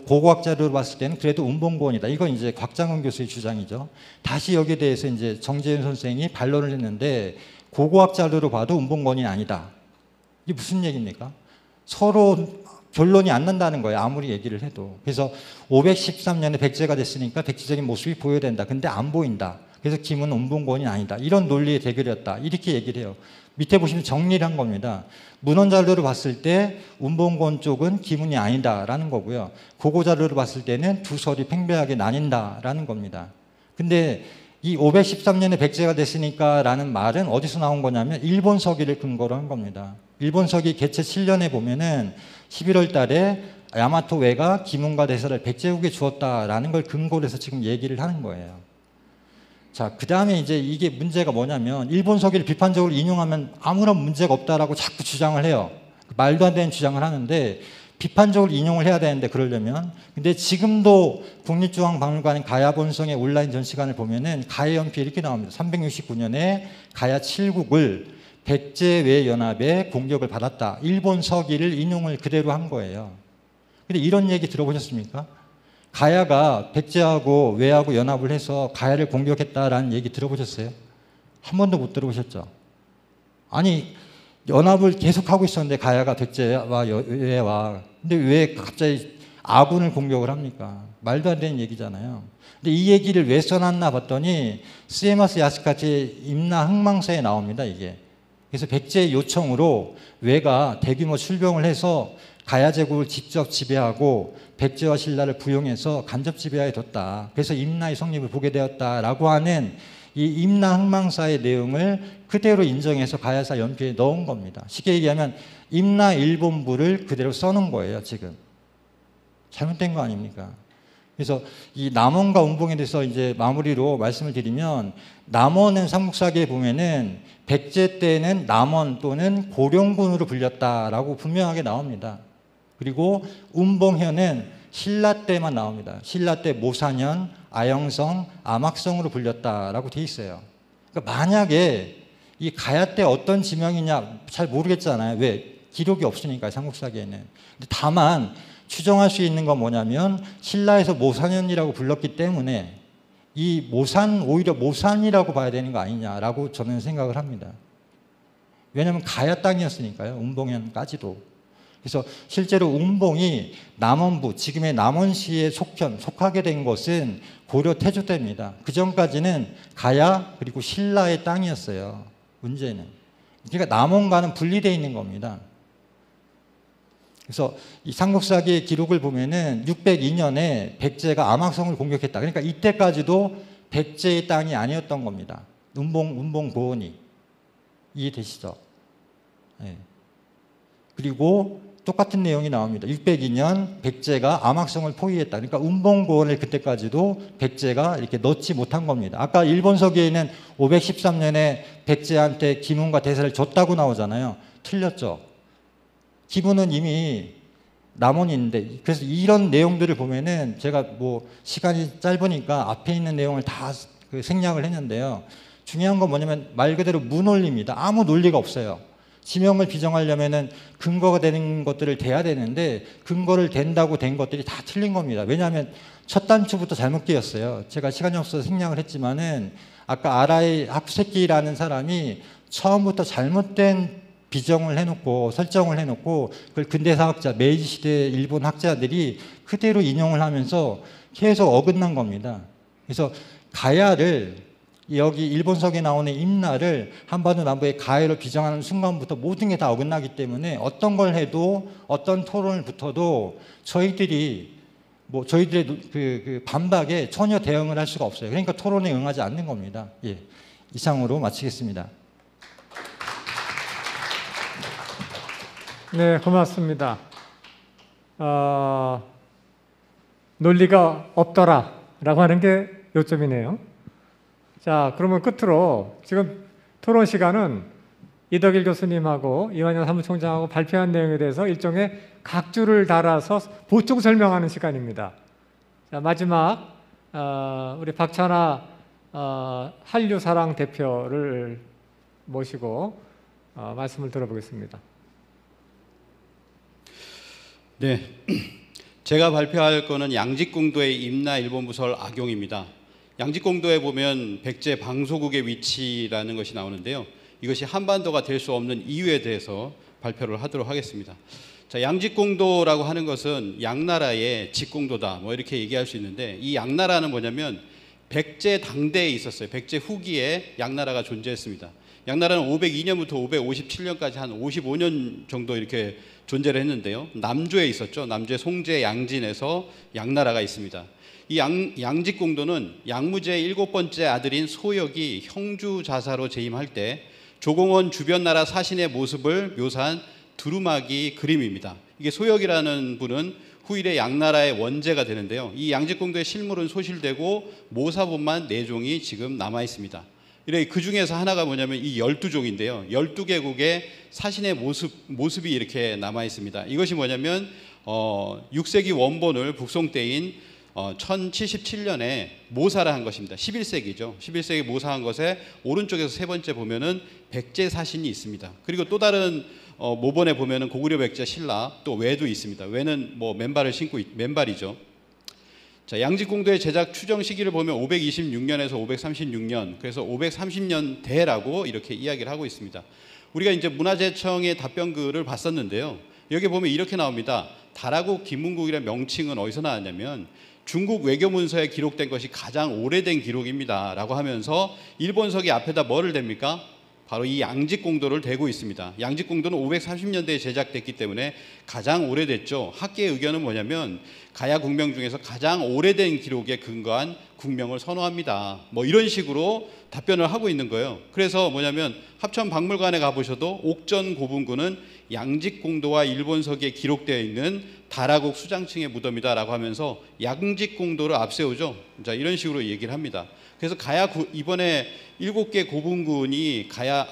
고고학 자료로 봤을 때는 그래도 운봉고원이다. 이건 이제 곽장훈 교수의 주장이죠. 다시 여기에 대해서 이제 정재윤 선생이 반론을 했는데 고고학 자료로 봐도 운봉고원이 아니다. 이게 무슨 얘기입니까? 서로 결론이 안 난다는 거예요. 아무리 얘기를 해도. 그래서 513년에 백제가 됐으니까 백제적인 모습이 보여야 된다. 근데 안 보인다. 그래서 김은 운봉고원이 아니다. 이런 논리의 대결이었다. 이렇게 얘기를 해요. 밑에 보시면 정리를 한 겁니다. 문헌 자료로 봤을 때 운봉고원 쪽은 김은이 아니다라는 거고요. 고고 자료로 봤을 때는 두 설이 팽배하게 나뉜다라는 겁니다. 근데 이 513년에 백제가 됐으니까 라는 말은 어디서 나온 거냐면 일본 서기를 근거로 한 겁니다. 일본 서기 개체 7년에 보면은 11월 달에 야마토 외가 김은과 대사를 백제국에 주었다라는 걸 근거로 해서 지금 얘기를 하는 거예요. 자, 그 다음에 이제 이게 문제가 뭐냐면 일본 서기를 비판적으로 인용하면 아무런 문제가 없다라고 자꾸 주장을 해요. 말도 안 되는 주장을 하는데 비판적으로 인용을 해야 되는데 그러려면 근데 지금도 국립중앙박물관 가야본성의 온라인 전시관을 보면은 가야 연필이 이렇게 나옵니다. 369년에 가야 7국을 백제외연합의 공격을 받았다. 일본 서기를 인용을 그대로 한 거예요. 근데 이런 얘기 들어보셨습니까? 가야가 백제하고 외하고 연합을 해서 가야를 공격했다라는 얘기 들어보셨어요? 한 번도 못 들어보셨죠? 아니 연합을 계속하고 있었는데 가야가 백제와 외와 근데 왜 갑자기 아군을 공격을 합니까? 말도 안 되는 얘기잖아요. 근데 이 얘기를 왜 써놨나 봤더니 스에마스 야스카치 임나 흥망서에 나옵니다. 이게. 그래서 백제의 요청으로 외가 대규모 출병을 해서 가야 제국을 직접 지배하고 백제와 신라를 부용해서 간접 지배하에 뒀다. 그래서 임나의 성립을 보게 되었다라고 하는 이 임나 흥망사의 내용을 그대로 인정해서 가야사 연필에 넣은 겁니다. 쉽게 얘기하면 임나 일본부를 그대로 써놓은 거예요. 지금 잘못된 거 아닙니까? 그래서 이 남원과 운봉에 대해서 이제 마무리로 말씀을 드리면 남원은 삼국사기에 보면은 백제 때는 남원 또는 고령군으로 불렸다라고 분명하게 나옵니다. 그리고 운봉현은 신라 때만 나옵니다. 신라 때 모산현, 아영성, 암학성으로 불렸다라고 돼 있어요. 그러니까 만약에 이 가야 때 어떤 지명이냐 잘 모르겠잖아요. 왜? 기록이 없으니까 삼국사기에는. 근데 다만 추정할 수 있는 건 뭐냐면 신라에서 모산현이라고 불렀기 때문에 이 모산 오히려 모산이라고 봐야 되는 거 아니냐라고 저는 생각을 합니다. 왜냐하면 가야 땅이었으니까요. 운봉현까지도. 그래서 실제로 운봉이 남원부, 지금의 남원시에 속하게 된 것은 고려 태조 때입니다. 그 전까지는 가야 그리고 신라의 땅이었어요. 문제는. 그러니까 남원과는 분리되어 있는 겁니다. 그래서 이 삼국사기의 기록을 보면은 602년에 백제가 암학성을 공격했다. 그러니까 이때까지도 백제의 땅이 아니었던 겁니다. 운봉 고원이. 이해되시죠? 네. 그리고 똑같은 내용이 나옵니다. 602년 백제가 암학성을 포위했다. 그러니까 운봉고원을 그때까지도 백제가 이렇게 넣지 못한 겁니다. 아까 일본 서기에는 513년에 백제한테 김은과 대사를 줬다고 나오잖아요. 틀렸죠. 기분은 이미 남원이 있는데 그래서 이런 내용들을 보면은 제가 뭐 시간이 짧으니까 앞에 있는 내용을 다 그 생략을 했는데요. 중요한 건 뭐냐면 말 그대로 무논리입니다. 아무 논리가 없어요. 지명을 비정하려면은 근거가 되는 것들을 대야 되는데 근거를 댄다고 된 것들이 다 틀린 겁니다. 왜냐하면 첫 단추부터 잘못 끼었어요. 제가 시간이 없어서 생략을 했지만은 아까 아라이 하쿠세키라는 사람이 처음부터 잘못된 비정을 해놓고 설정을 해놓고 그걸 근대사학자 메이지 시대 일본 학자들이 그대로 인용을 하면서 계속 어긋난 겁니다. 그래서 가야를 여기 일본석에 나오는 임나를 한반도 남부의 가해로 비정하는 순간부터 모든 게 다 어긋나기 때문에 어떤 걸 해도 어떤 토론을 붙어도 저희들의 그 반박에 전혀 대응을 할 수가 없어요. 그러니까 토론에 응하지 않는 겁니다. 예, 이상으로 마치겠습니다. 네, 고맙습니다. 논리가 없더라라고 하는 게 요점이네요. 자, 그러면 끝으로 지금 토론 시간은 이덕일 교수님하고 이완영 사무총장하고 발표한 내용에 대해서 일종의 각주를 달아서 보충 설명하는 시간입니다. 자, 마지막 우리 박찬하 한류사랑 대표를 모시고 말씀을 들어보겠습니다. 네, 제가 발표할 거는 양직공도의 임나 일본부설 악용입니다. 양직공도에 보면 백제 방소국의 위치라는 것이 나오는데요. 이것이 한반도가 될 수 없는 이유에 대해서 발표를 하도록 하겠습니다. 자, 양직공도라고 하는 것은 양나라의 직공도다, 뭐 이렇게 얘기할 수 있는데, 이 양나라는 뭐냐면 백제 당대에 있었어요. 백제 후기에 양나라가 존재했습니다. 양나라는 502년부터 557년까지 한 55년 정도 이렇게 존재를 했는데요. 남조에 있었죠. 남조의 송제 양진에서 양나라가 있습니다. 이 양직공도는 양무제의 7번째 아들인 소역이 형주자사로 재임할 때 조공원 주변 나라 사신의 모습을 묘사한 두루마기 그림입니다. 이게 소역이라는 분은 후일에 양나라의 원제가 되는데요. 이 양직공도의 실물은 소실되고 모사본만 4종이 지금 남아 있습니다. 그 중에서 하나가 뭐냐면 이 12종인데요. 12개국의 사신의 모습이 이렇게 남아 있습니다. 이것이 뭐냐면 6세기 원본을 북송 때인 1077년에 모사를 한 것입니다. 11세기죠. 11세기 모사한 것에 오른쪽에서 세 번째 보면은 백제 사신이 있습니다. 그리고 또 다른 모본에 보면은 고구려 백제 신라 또 외도 있습니다. 외는 뭐 맨발이죠. 자, 양직공도의 제작 추정 시기를 보면 526년에서 536년, 그래서 530년대라고 이렇게 이야기를 하고 있습니다. 우리가 이제 문화재청의 답변글을 봤었는데요. 여기 보면 이렇게 나옵니다. 다라국 김문국이라는 명칭은 어디서 나왔냐면 중국 외교문서에 기록된 것이 가장 오래된 기록입니다 라고 하면서 일본석이 앞에다 뭐를 댑니까? 바로 이 양직공도를 대고 있습니다. 양직공도는 530년대에 제작됐기 때문에 가장 오래됐죠. 학계의 의견은 뭐냐면 가야 국명 중에서 가장 오래된 기록에 근거한 국명을 선호합니다. 뭐 이런 식으로 답변을 하고 있는 거예요. 그래서 뭐냐면 합천박물관에 가보셔도 옥전 고분군은 양직공도와 일본석에 기록되어 있는 다라국 수장층의 무덤이다라고 하면서 양직공도를 앞세우죠. 자, 이런 식으로 얘기를 합니다. 그래서 이번에 7개 고분군이 가야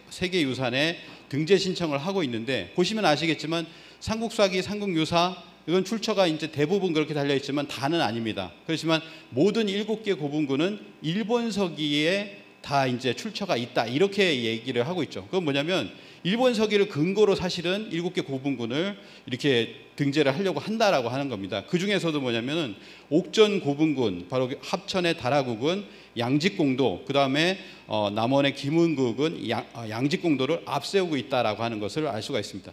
세계유산에 등재 신청을 하고 있는데 보시면 아시겠지만 삼국사기, 삼국유사 이건 출처가 이제 대부분 그렇게 달려 있지만 다는 아닙니다. 그렇지만 모든 7개 고분군은 일본서기에 다 이제 출처가 있다 이렇게 얘기를 하고 있죠. 그건 뭐냐면 일본서기를 근거로 사실은 7개 고분군을 이렇게 등재를 하려고 한다라고 하는 겁니다. 그 중에서도 뭐냐면은 옥전 고분군, 바로 합천의 다라국은 양직공도, 그 다음에 남원의 김은국은 양직공도를 앞세우고 있다라고 하는 것을 알 수가 있습니다.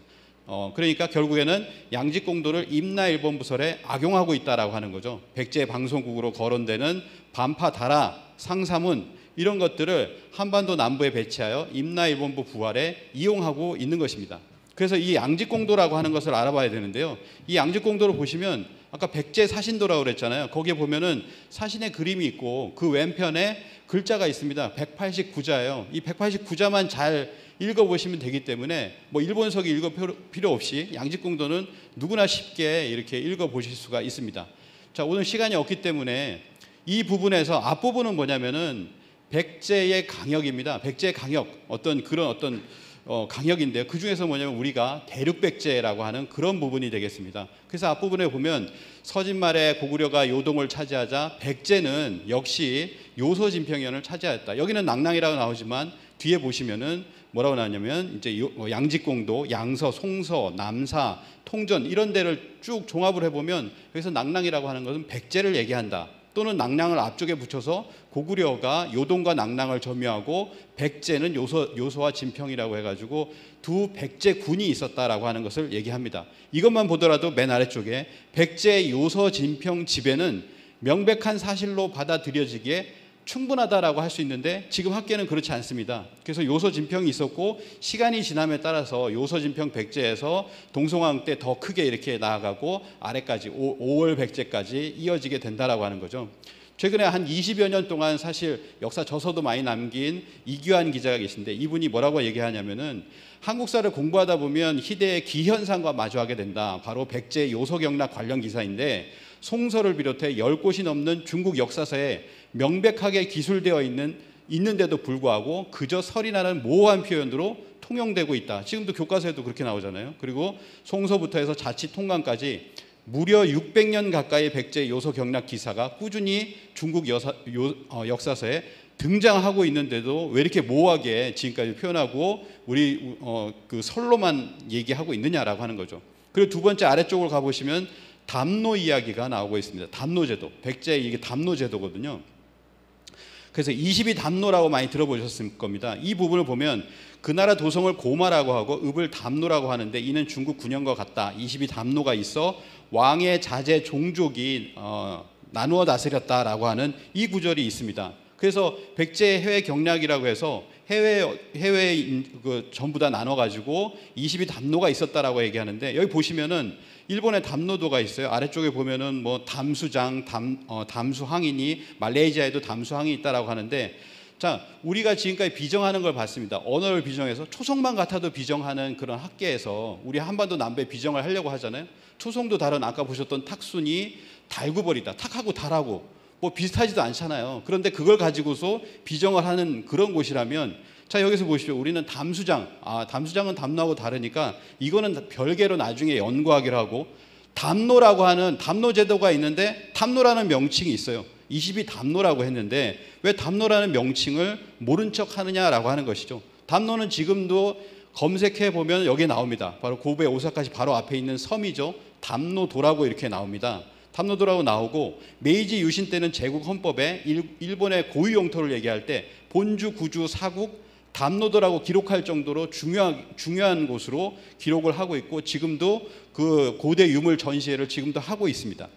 그러니까 결국에는 양직공도를 임나일본부설에 악용하고 있다라고 하는 거죠. 백제 방송국으로 거론되는 반파, 다라, 상사문 이런 것들을 한반도 남부에 배치하여 임나일본부 부활에 이용하고 있는 것입니다. 그래서 이 양직공도라고 하는 것을 알아봐야 되는데요. 이 양직공도를 보시면 아까 백제 사신도라고 그랬잖아요. 거기에 보면은 사신의 그림이 있고 그 왼편에 글자가 있습니다. 189자예요. 이 189자만 잘 읽어보시면 되기 때문에 뭐 일본석이 읽을 필요 없이 양직공도는 누구나 쉽게 이렇게 읽어보실 수가 있습니다. 자, 오늘 시간이 없기 때문에 이 부분에서 앞부분은 뭐냐면은 백제의 강역입니다. 백제의 강역, 어떤 강역인데요. 그 중에서 뭐냐면 우리가 대륙백제라고 하는 그런 부분이 되겠습니다. 그래서 앞부분에 보면 서진말에 고구려가 요동을 차지하자 백제는 역시 요소진평현을 차지하였다. 여기는 낭랑이라고 나오지만 뒤에 보시면은 뭐라고 나왔냐면 이제 양직공도, 양서, 송서, 남사, 통전 이런 데를 쭉 종합을 해보면 여기서 낭랑이라고 하는 것은 백제를 얘기한다. 또는 낭랑을 앞쪽에 붙여서 고구려가 요동과 낭랑을 점유하고 백제는 요소와 진평이라고 해가지고 두 백제군이 있었다라고 하는 것을 얘기합니다. 이것만 보더라도 맨 아래쪽에 백제 요소 진평 지배는 명백한 사실로 받아들여지기에 충분하다라고 할 수 있는데 지금 학계는 그렇지 않습니다. 그래서 요소 진평이 있었고 시간이 지남에 따라서 요소 진평 백제에서 동성왕 때 더 크게 이렇게 나아가고 아래까지 5월 백제까지 이어지게 된다라고 하는 거죠. 최근에 한 20여 년 동안 사실 역사 저서도 많이 남긴 이규환 기자가 계신데 이분이 뭐라고 얘기하냐면은 한국사를 공부하다 보면 희대의 기현상과 마주하게 된다. 바로 백제 요소경락 관련 기사인데 송서를 비롯해 10곳이 넘는 중국 역사서에 명백하게 기술되어 있는데도 불구하고 그저 설이나는 모호한 표현으로 통용되고 있다. 지금도 교과서에도 그렇게 나오잖아요. 그리고 송서부터 해서 자치 통강까지 무려 600년 가까이 백제 요소 경락 기사가 꾸준히 중국 역사서에 등장하고 있는데도 왜 이렇게 모호하게 지금까지 표현하고 우리 그 설로만 얘기하고 있느냐라고 하는 거죠. 그리고 두 번째 아래쪽을 가보시면 담노 이야기가 나오고 있습니다. 담노제도, 백제의 이게 담노제도거든요. 그래서 22담노라고 많이 들어보셨을 겁니다. 이 부분을 보면 그 나라 도성을 고마라고 하고 읍을 담노라고 하는데 이는 중국 군현과 같다. 22담노가 있어 왕의 자제 종족이 나누어 다스렸다라고 하는 이 구절이 있습니다. 그래서 백제 해외 경략이라고 해서 해외 전부 다 나눠가지고 22담노가 있었다라고 얘기하는데 여기 보시면은 일본의 담노도가 있어요. 아래쪽에 보면은 뭐 담수장, 담수항이니 말레이시아에도 담수항이 있다라고 하는데 자, 우리가 지금까지 비정하는 걸 봤습니다. 언어를 비정해서 초성만 같아도 비정하는 그런 학계에서 우리 한반도 남부에 비정을 하려고 하잖아요. 초성도 다른 아까 보셨던 탁순이 달구벌이다. 탁하고 달하고 뭐 비슷하지도 않잖아요. 그런데 그걸 가지고서 비정을 하는 그런 곳이라면 자, 여기서 보십시오. 우리는 담수장, 담수장은 담노하고 다르니까 이거는 별개로 나중에 연구하기로 하고 담노라고 하는 담노제도가 있는데 담노라는 명칭이 있어요. 22담노라고 했는데 왜 담노라는 명칭을 모른 척 하느냐라고 하는 것이죠. 담노는 지금도 검색해 보면 여기에 나옵니다. 바로 고베 오사카시 바로 앞에 있는 섬이죠. 담노도라고 이렇게 나옵니다. 담노도라고 나오고 메이지 유신 때는 제국 헌법에 일본의 고유 영토를 얘기할 때 본주, 구주, 사국, 담노도라고 기록할 정도로 중요한 곳으로 기록을 하고 있고 지금도 그 고대 유물 전시회를 지금도 하고 있습니다.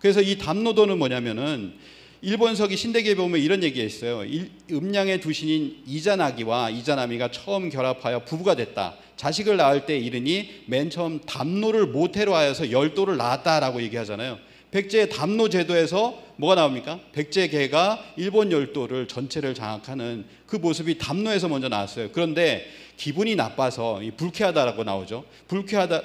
그래서 이 담노도는 뭐냐면은 일본서기 신대기에 보면 이런 얘기가 있어요. 음양의 두 신인 이자나기와 이자나미가 처음 결합하여 부부가 됐다. 자식을 낳을 때 이르니 맨 처음 담노를 모태로 하여서 10도를 낳았다라고 얘기하잖아요. 백제의 담노 제도에서 뭐가 나옵니까? 백제계가 일본 열도를 전체를 장악하는 그 모습이 담노에서 먼저 나왔어요. 그런데 기분이 나빠서 불쾌하다라고 나오죠.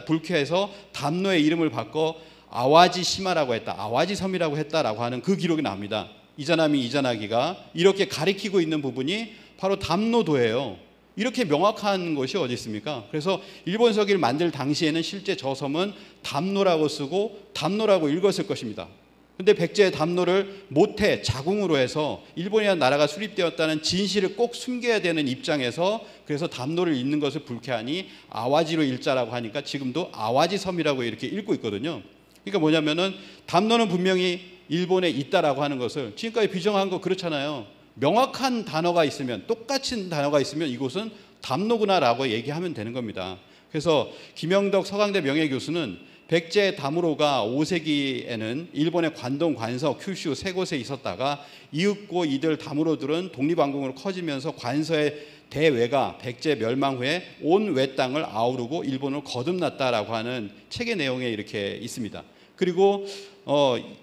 불쾌해서 담노의 이름을 바꿔 아와지 시마라고 했다. 아와지 섬이라고 했다라고 하는 그 기록이 나옵니다. 이자나미 이자나기가 이렇게 가리키고 있는 부분이 바로 담노도예요. 이렇게 명확한 것이 어디 있습니까? 그래서 일본서기를 만들 당시에는 실제 저 섬은 담노라고 쓰고 담노라고 읽었을 것입니다. 그런데 백제의 담노를 모태, 자궁으로 해서 일본이라는 나라가 수립되었다는 진실을 꼭 숨겨야 되는 입장에서 그래서 담노를 읽는 것을 불쾌하니 아와지로 읽자라고 하니까 지금도 아와지 섬이라고 이렇게 읽고 있거든요. 그러니까 뭐냐면은 담노는 분명히 일본에 있다라고 하는 것을 지금까지 비정한 거 그렇잖아요. 명확한 단어가 있으면 똑같은 단어가 있으면 이곳은 담노구나라고 얘기하면 되는 겁니다. 그래서 김영덕 서강대 명예교수는 백제 담으로가 5세기에는 일본의 관동, 관서, 큐슈 세 곳에 있었다가 이윽고 이들 담으로들은 독립왕국으로 커지면서 관서의 대외가 백제 멸망 후에 온 외땅을 아우르고 일본을 거듭났다라고 하는 책의 내용에 이렇게 있습니다. 그리고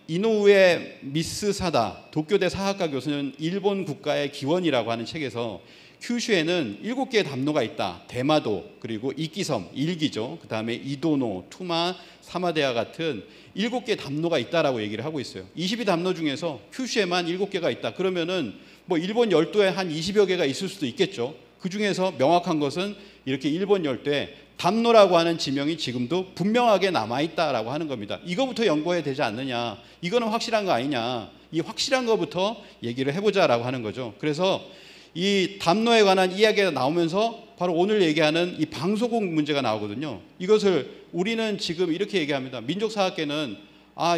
이노우에 미스사다 도쿄대 사학과 교수는 일본 국가의 기원이라고 하는 책에서 큐슈에는 7개의 담노가 있다. 대마도, 그리고 이끼섬, 일기죠. 그 다음에 이도노, 투마, 사마데와 같은 7개의 담노가 있다라고 얘기를 하고 있어요. 22담노 중에서 큐슈에만 7개가 있다. 그러면은 뭐 일본 열도에 한 20여 개가 있을 수도 있겠죠. 그 중에서 명확한 것은 이렇게 일본 열도에 담노라고 하는 지명이 지금도 분명하게 남아있다라고 하는 겁니다. 이거부터 연구해야 되지 않느냐, 이거는 확실한 거 아니냐, 이 확실한 거부터 얘기를 해보자라고 하는 거죠. 그래서 이 담노에 관한 이야기가 나오면서 바로 오늘 얘기하는 이 방소국 문제가 나오거든요. 이것을 우리는 지금 이렇게 얘기합니다. 민족사학계는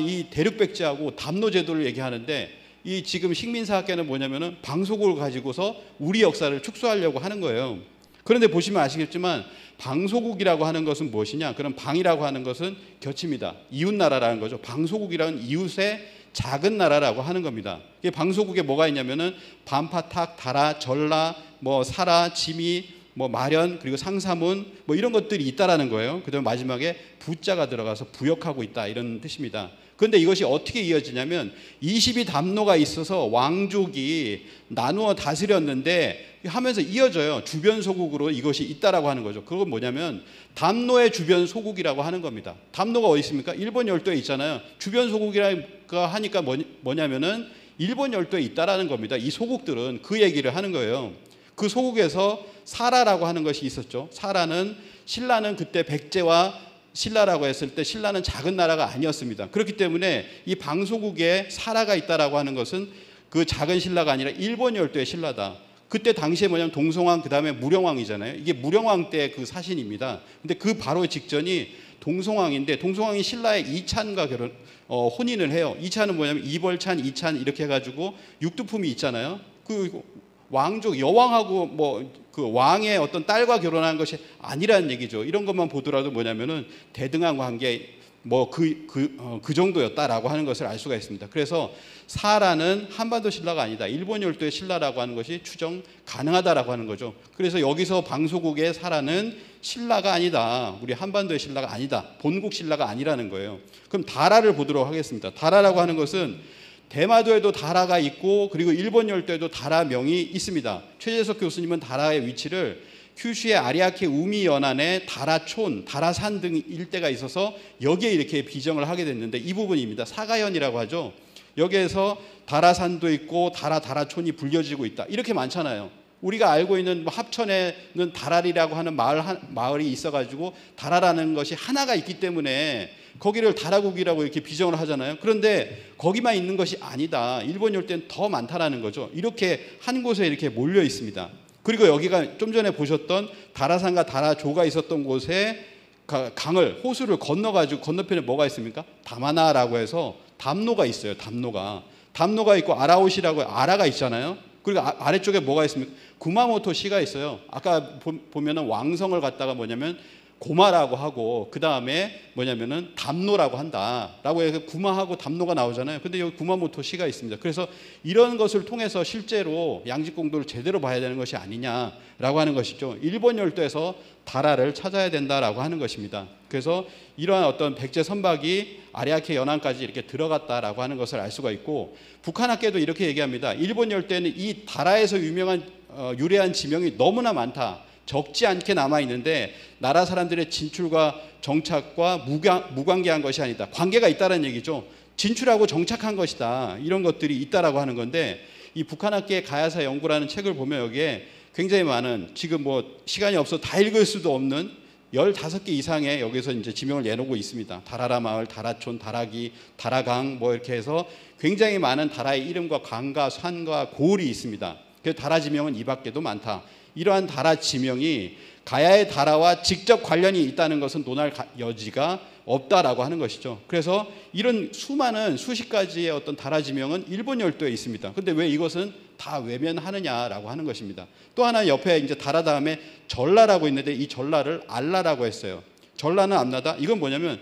이 대륙백제하고 담노 제도를 얘기하는데, 이 지금 식민사학계는 뭐냐면은 방소국을 가지고서 우리 역사를 축소하려고 하는 거예요. 그런데 보시면 아시겠지만 방소국이라고 하는 것은 무엇이냐? 그럼 방이라고 하는 것은 곁입니다. 이웃나라라는 거죠. 방소국이라는 이웃의 작은 나라라고 하는 겁니다. 이 방소국에 뭐가 있냐면은 반파탁, 다라, 전라, 뭐 사라, 지미, 뭐 마련, 그리고 상사문, 뭐 이런 것들이 있다라는 거예요. 그다음에 마지막에 부자가 들어가서 부역하고 있다, 이런 뜻입니다. 그런데 이것이 어떻게 이어지냐면 22담노가 있어서 왕족이 나누어 다스렸는데 하면서 이어져요. 주변 소국으로 이것이 있다라고 하는 거죠. 그건 뭐냐면 담노의 주변 소국이라고 하는 겁니다. 담노가 어디 있습니까? 일본 열도에 있잖아요. 주변 소국이라고 하니까 뭐냐면은 일본 열도에 있다라는 겁니다. 이 소국들은 그 얘기를 하는 거예요. 그 소국에서 사라라고 하는 것이 있었죠. 신라는 그때 백제와 신라라고 했을 때 신라는 작은 나라가 아니었습니다. 그렇기 때문에 이 방소국에 사라가 있다라고 하는 것은 그 작은 신라가 아니라 일본 열도의 신라다. 그때 당시에 뭐냐면 동성왕, 그 다음에 무령왕이잖아요. 이게 무령왕 때 그 사신입니다. 근데 그 바로 직전이 동성왕인데, 동성왕이 신라의 이찬과 혼인을 해요. 이찬은 뭐냐면 이벌찬, 이찬 이렇게 해가지고 육두품이 있잖아요. 그 왕족, 여왕하고 뭐 그 왕의 어떤 딸과 결혼한 것이 아니라는 얘기죠. 이런 것만 보더라도 뭐냐면은 대등한 관계, 뭐 그 정도였다라고 하는 것을 알 수가 있습니다. 그래서 사라는 한반도 신라가 아니다, 일본 열도의 신라라고 하는 것이 추정 가능하다라고 하는 거죠. 그래서 여기서 방소국의 사라는 신라가 아니다, 우리 한반도의 신라가 아니다, 본국 신라가 아니라는 거예요. 그럼 다라를 보도록 하겠습니다. 다라라고 하는 것은 대마도에도 다라가 있고, 그리고 일본 열도에도 다라명이 있습니다. 최재석 교수님은 다라의 위치를 큐슈의 아리아케 우미 연안에 다라촌, 다라산 등 일대가 있어서 여기에 이렇게 비정을 하게 됐는데, 이 부분입니다. 사가현이라고 하죠. 여기에서 다라산도 있고 다라촌이 불려지고 있다, 이렇게 많잖아요. 우리가 알고 있는 합천에는 다라리라고 하는 마을이 있어가지고 다라라는 것이 하나가 있기 때문에 거기를 다라국이라고 이렇게 비정을 하잖아요. 그런데 거기만 있는 것이 아니다, 일본 열대는 더 많다라는 거죠. 이렇게 한 곳에 이렇게 몰려 있습니다. 그리고 여기가 좀 전에 보셨던 다라산과 다라조가 있었던 곳에 강을, 호수를 건너가지고 건너편에 뭐가 있습니까? 다마나라고 해서 담노가 있어요. 담노가 있고 아라오시라고 아라가 있잖아요. 그리고 아래쪽에 뭐가 있습니까? 구마모토시가 있어요. 아까 보면은 왕성을 갖다가 뭐냐면 고마라고 하고, 그 다음에 뭐냐면은 담노라고 한다라고 해서 구마하고 담노가 나오잖아요. 근데 여기 구마모토시가 있습니다. 그래서 이런 것을 통해서 실제로 양직공도를 제대로 봐야 되는 것이 아니냐라고 하는 것이죠. 일본 열도에서 다라를 찾아야 된다라고 하는 것입니다. 그래서 이러한 어떤 백제 선박이 아리아케 연안까지 이렇게 들어갔다라고 하는 것을 알 수가 있고, 북한학계도 이렇게 얘기합니다. 일본 열대는 이 다라에서 유래한 지명이 너무나 많다, 적지 않게 남아있는데 나라 사람들의 진출과 정착과 무관계한 것이 아니다, 관계가 있다는 얘기죠. 진출하고 정착한 것이다, 이런 것들이 있다라고 하는 건데, 이 북한학계의 가야사 연구라는 책을 보면 여기에 굉장히 많은, 지금 뭐 시간이 없어 다 읽을 수도 없는 15개 이상의 여기서 이제 지명을 내놓고 있습니다. 다라라 마을, 다라촌, 다라기, 다라강, 뭐 이렇게 해서 굉장히 많은 다라의 이름과 강과 산과 고을이 있습니다. 그래서 다라 지명은 이 밖에도 많다. 이러한 다라 지명이 가야의 다라와 직접 관련이 있다는 것은 논할 여지가 없다라고 하는 것이죠. 그래서 이런 수많은 수십 가지의 어떤 다라 지명은 일본 열도에 있습니다. 근데 왜 이것은 다 외면하느냐라고 하는 것입니다. 또 하나 옆에 이제 다라 다음에 전라라고 있는데, 이 전라를 알라라고 했어요. 전라는 앞나다. 이건 뭐냐면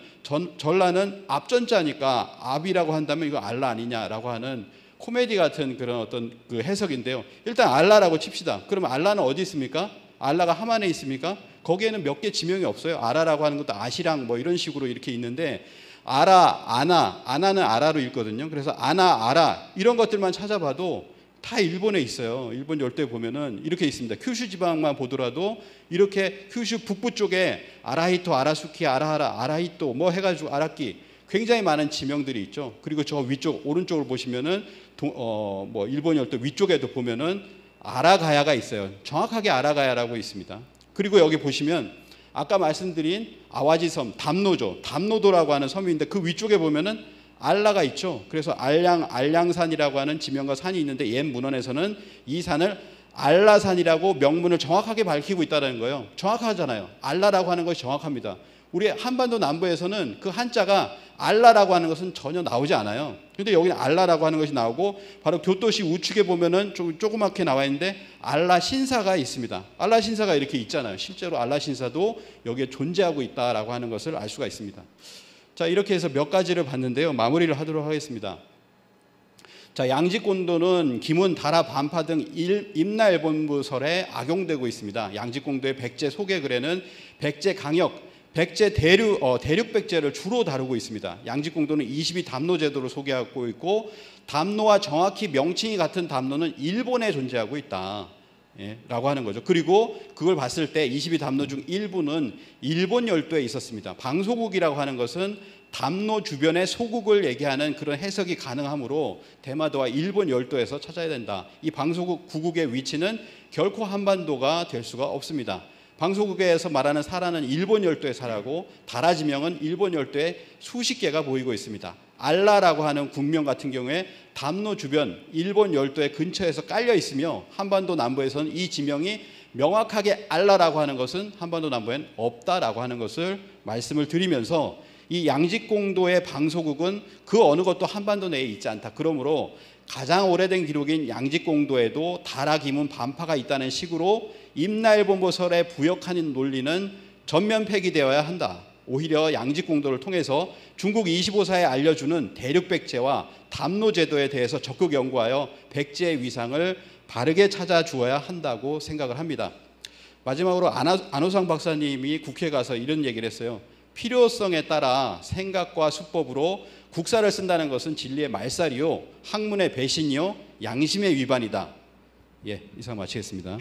전라는 앞전자니까 압이라고 한다면 이거 알라 아니냐라고 하는 코미디 같은 그런 어떤 그 해석인데요. 일단 알라라고 칩시다. 그러면 알라는 어디 있습니까? 알라가 함안에 있습니까? 거기에는 몇 개 지명이 없어요. 아라라고 하는 것도 아시랑 뭐 이런 식으로 이렇게 있는데, 아라, 아나는 아라로 읽거든요. 그래서 아나, 아라 이런 것들만 찾아봐도 다 일본에 있어요. 일본 열도에 보면은 이렇게 있습니다. 큐슈 지방만 보더라도 이렇게 큐슈 북부 쪽에 아라히토, 아라수키, 아라하라, 아라히토 뭐 해가지고 아라키, 굉장히 많은 지명들이 있죠. 그리고 저 위쪽 오른쪽을 보시면은 뭐 일본 열도 위쪽에도 보면은 아라가야가 있어요. 정확하게 아라가야라고 있습니다. 그리고 여기 보시면 아까 말씀드린 아와지섬 담노조, 담노도라고 하는 섬인데 그 위쪽에 보면은 알라가 있죠. 그래서 알량산이라고 하는 지명과 산이 있는데 옛 문헌에서는 이 산을 알라산이라고 명문을 정확하게 밝히고 있다는 거예요. 정확하잖아요. 알라라고 하는 것이 정확합니다. 우리 한반도 남부에서는 그 한자가 알라라고 하는 것은 전혀 나오지 않아요. 근데 여기는 알라라고 하는 것이 나오고 바로 교토시 우측에 보면은 조그맣게 나와 있는데 알라 신사가 있습니다. 알라 신사가 이렇게 있잖아요. 실제로 알라 신사도 여기에 존재하고 있다라고 하는 것을 알 수가 있습니다. 자, 이렇게 해서 몇 가지를 봤는데요. 마무리를 하도록 하겠습니다. 자, 양지곤도는 기문, 다라, 반파 등 임나일본부설에 악용되고 있습니다. 양지공도의 백제 소개글에는 백제 강역, 백제 대륙 백제를 주로 다루고 있습니다. 양지공도는 22 담노 제도를 소개하고 있고 담노와 정확히 명칭이 같은 담노는 일본에 존재하고 있다. 라고 하는 거죠. 그리고 그걸 봤을 때 22 담노 중 일부는 일본 열도에 있었습니다. 방소국이라고 하는 것은 담노 주변의 소국을 얘기하는 그런 해석이 가능하므로 대마도와 일본 열도에서 찾아야 된다. 이 방소국 구국의 위치는 결코 한반도가 될 수가 없습니다. 방소국에서 말하는 사라는 일본 열도의 사라고 다라 지명은 일본 열도에 수십 개가 보이고 있습니다. 알라라고 하는 국명 같은 경우에 담노 주변 일본 열도의 근처에서 깔려 있으며 한반도 남부에서는 이 지명이 명확하게 알라라고 하는 것은 한반도 남부엔 없다라고 하는 것을 말씀을 드리면서 이 양지공도의 방소국은 그 어느 것도 한반도 내에 있지 않다. 그러므로 가장 오래된 기록인 양지공도에도 다라, 기문, 반파가 있다는 식으로 임나일본보설에 부역하는 논리는 전면 폐기되어야 한다. 오히려 양지공도를 통해서 중국 25사에 알려주는 대륙백제와 담노제도에 대해서 적극 연구하여 백제의 위상을 바르게 찾아주어야 한다고 생각을 합니다. 마지막으로 안호상 박사님이 국회에 가서 이런 얘기를 했어요. 필요성에 따라 생각과 수법으로 국사를 쓴다는 것은 진리의 말살이요, 학문의 배신이요, 양심의 위반이다. 예, 이상 마치겠습니다.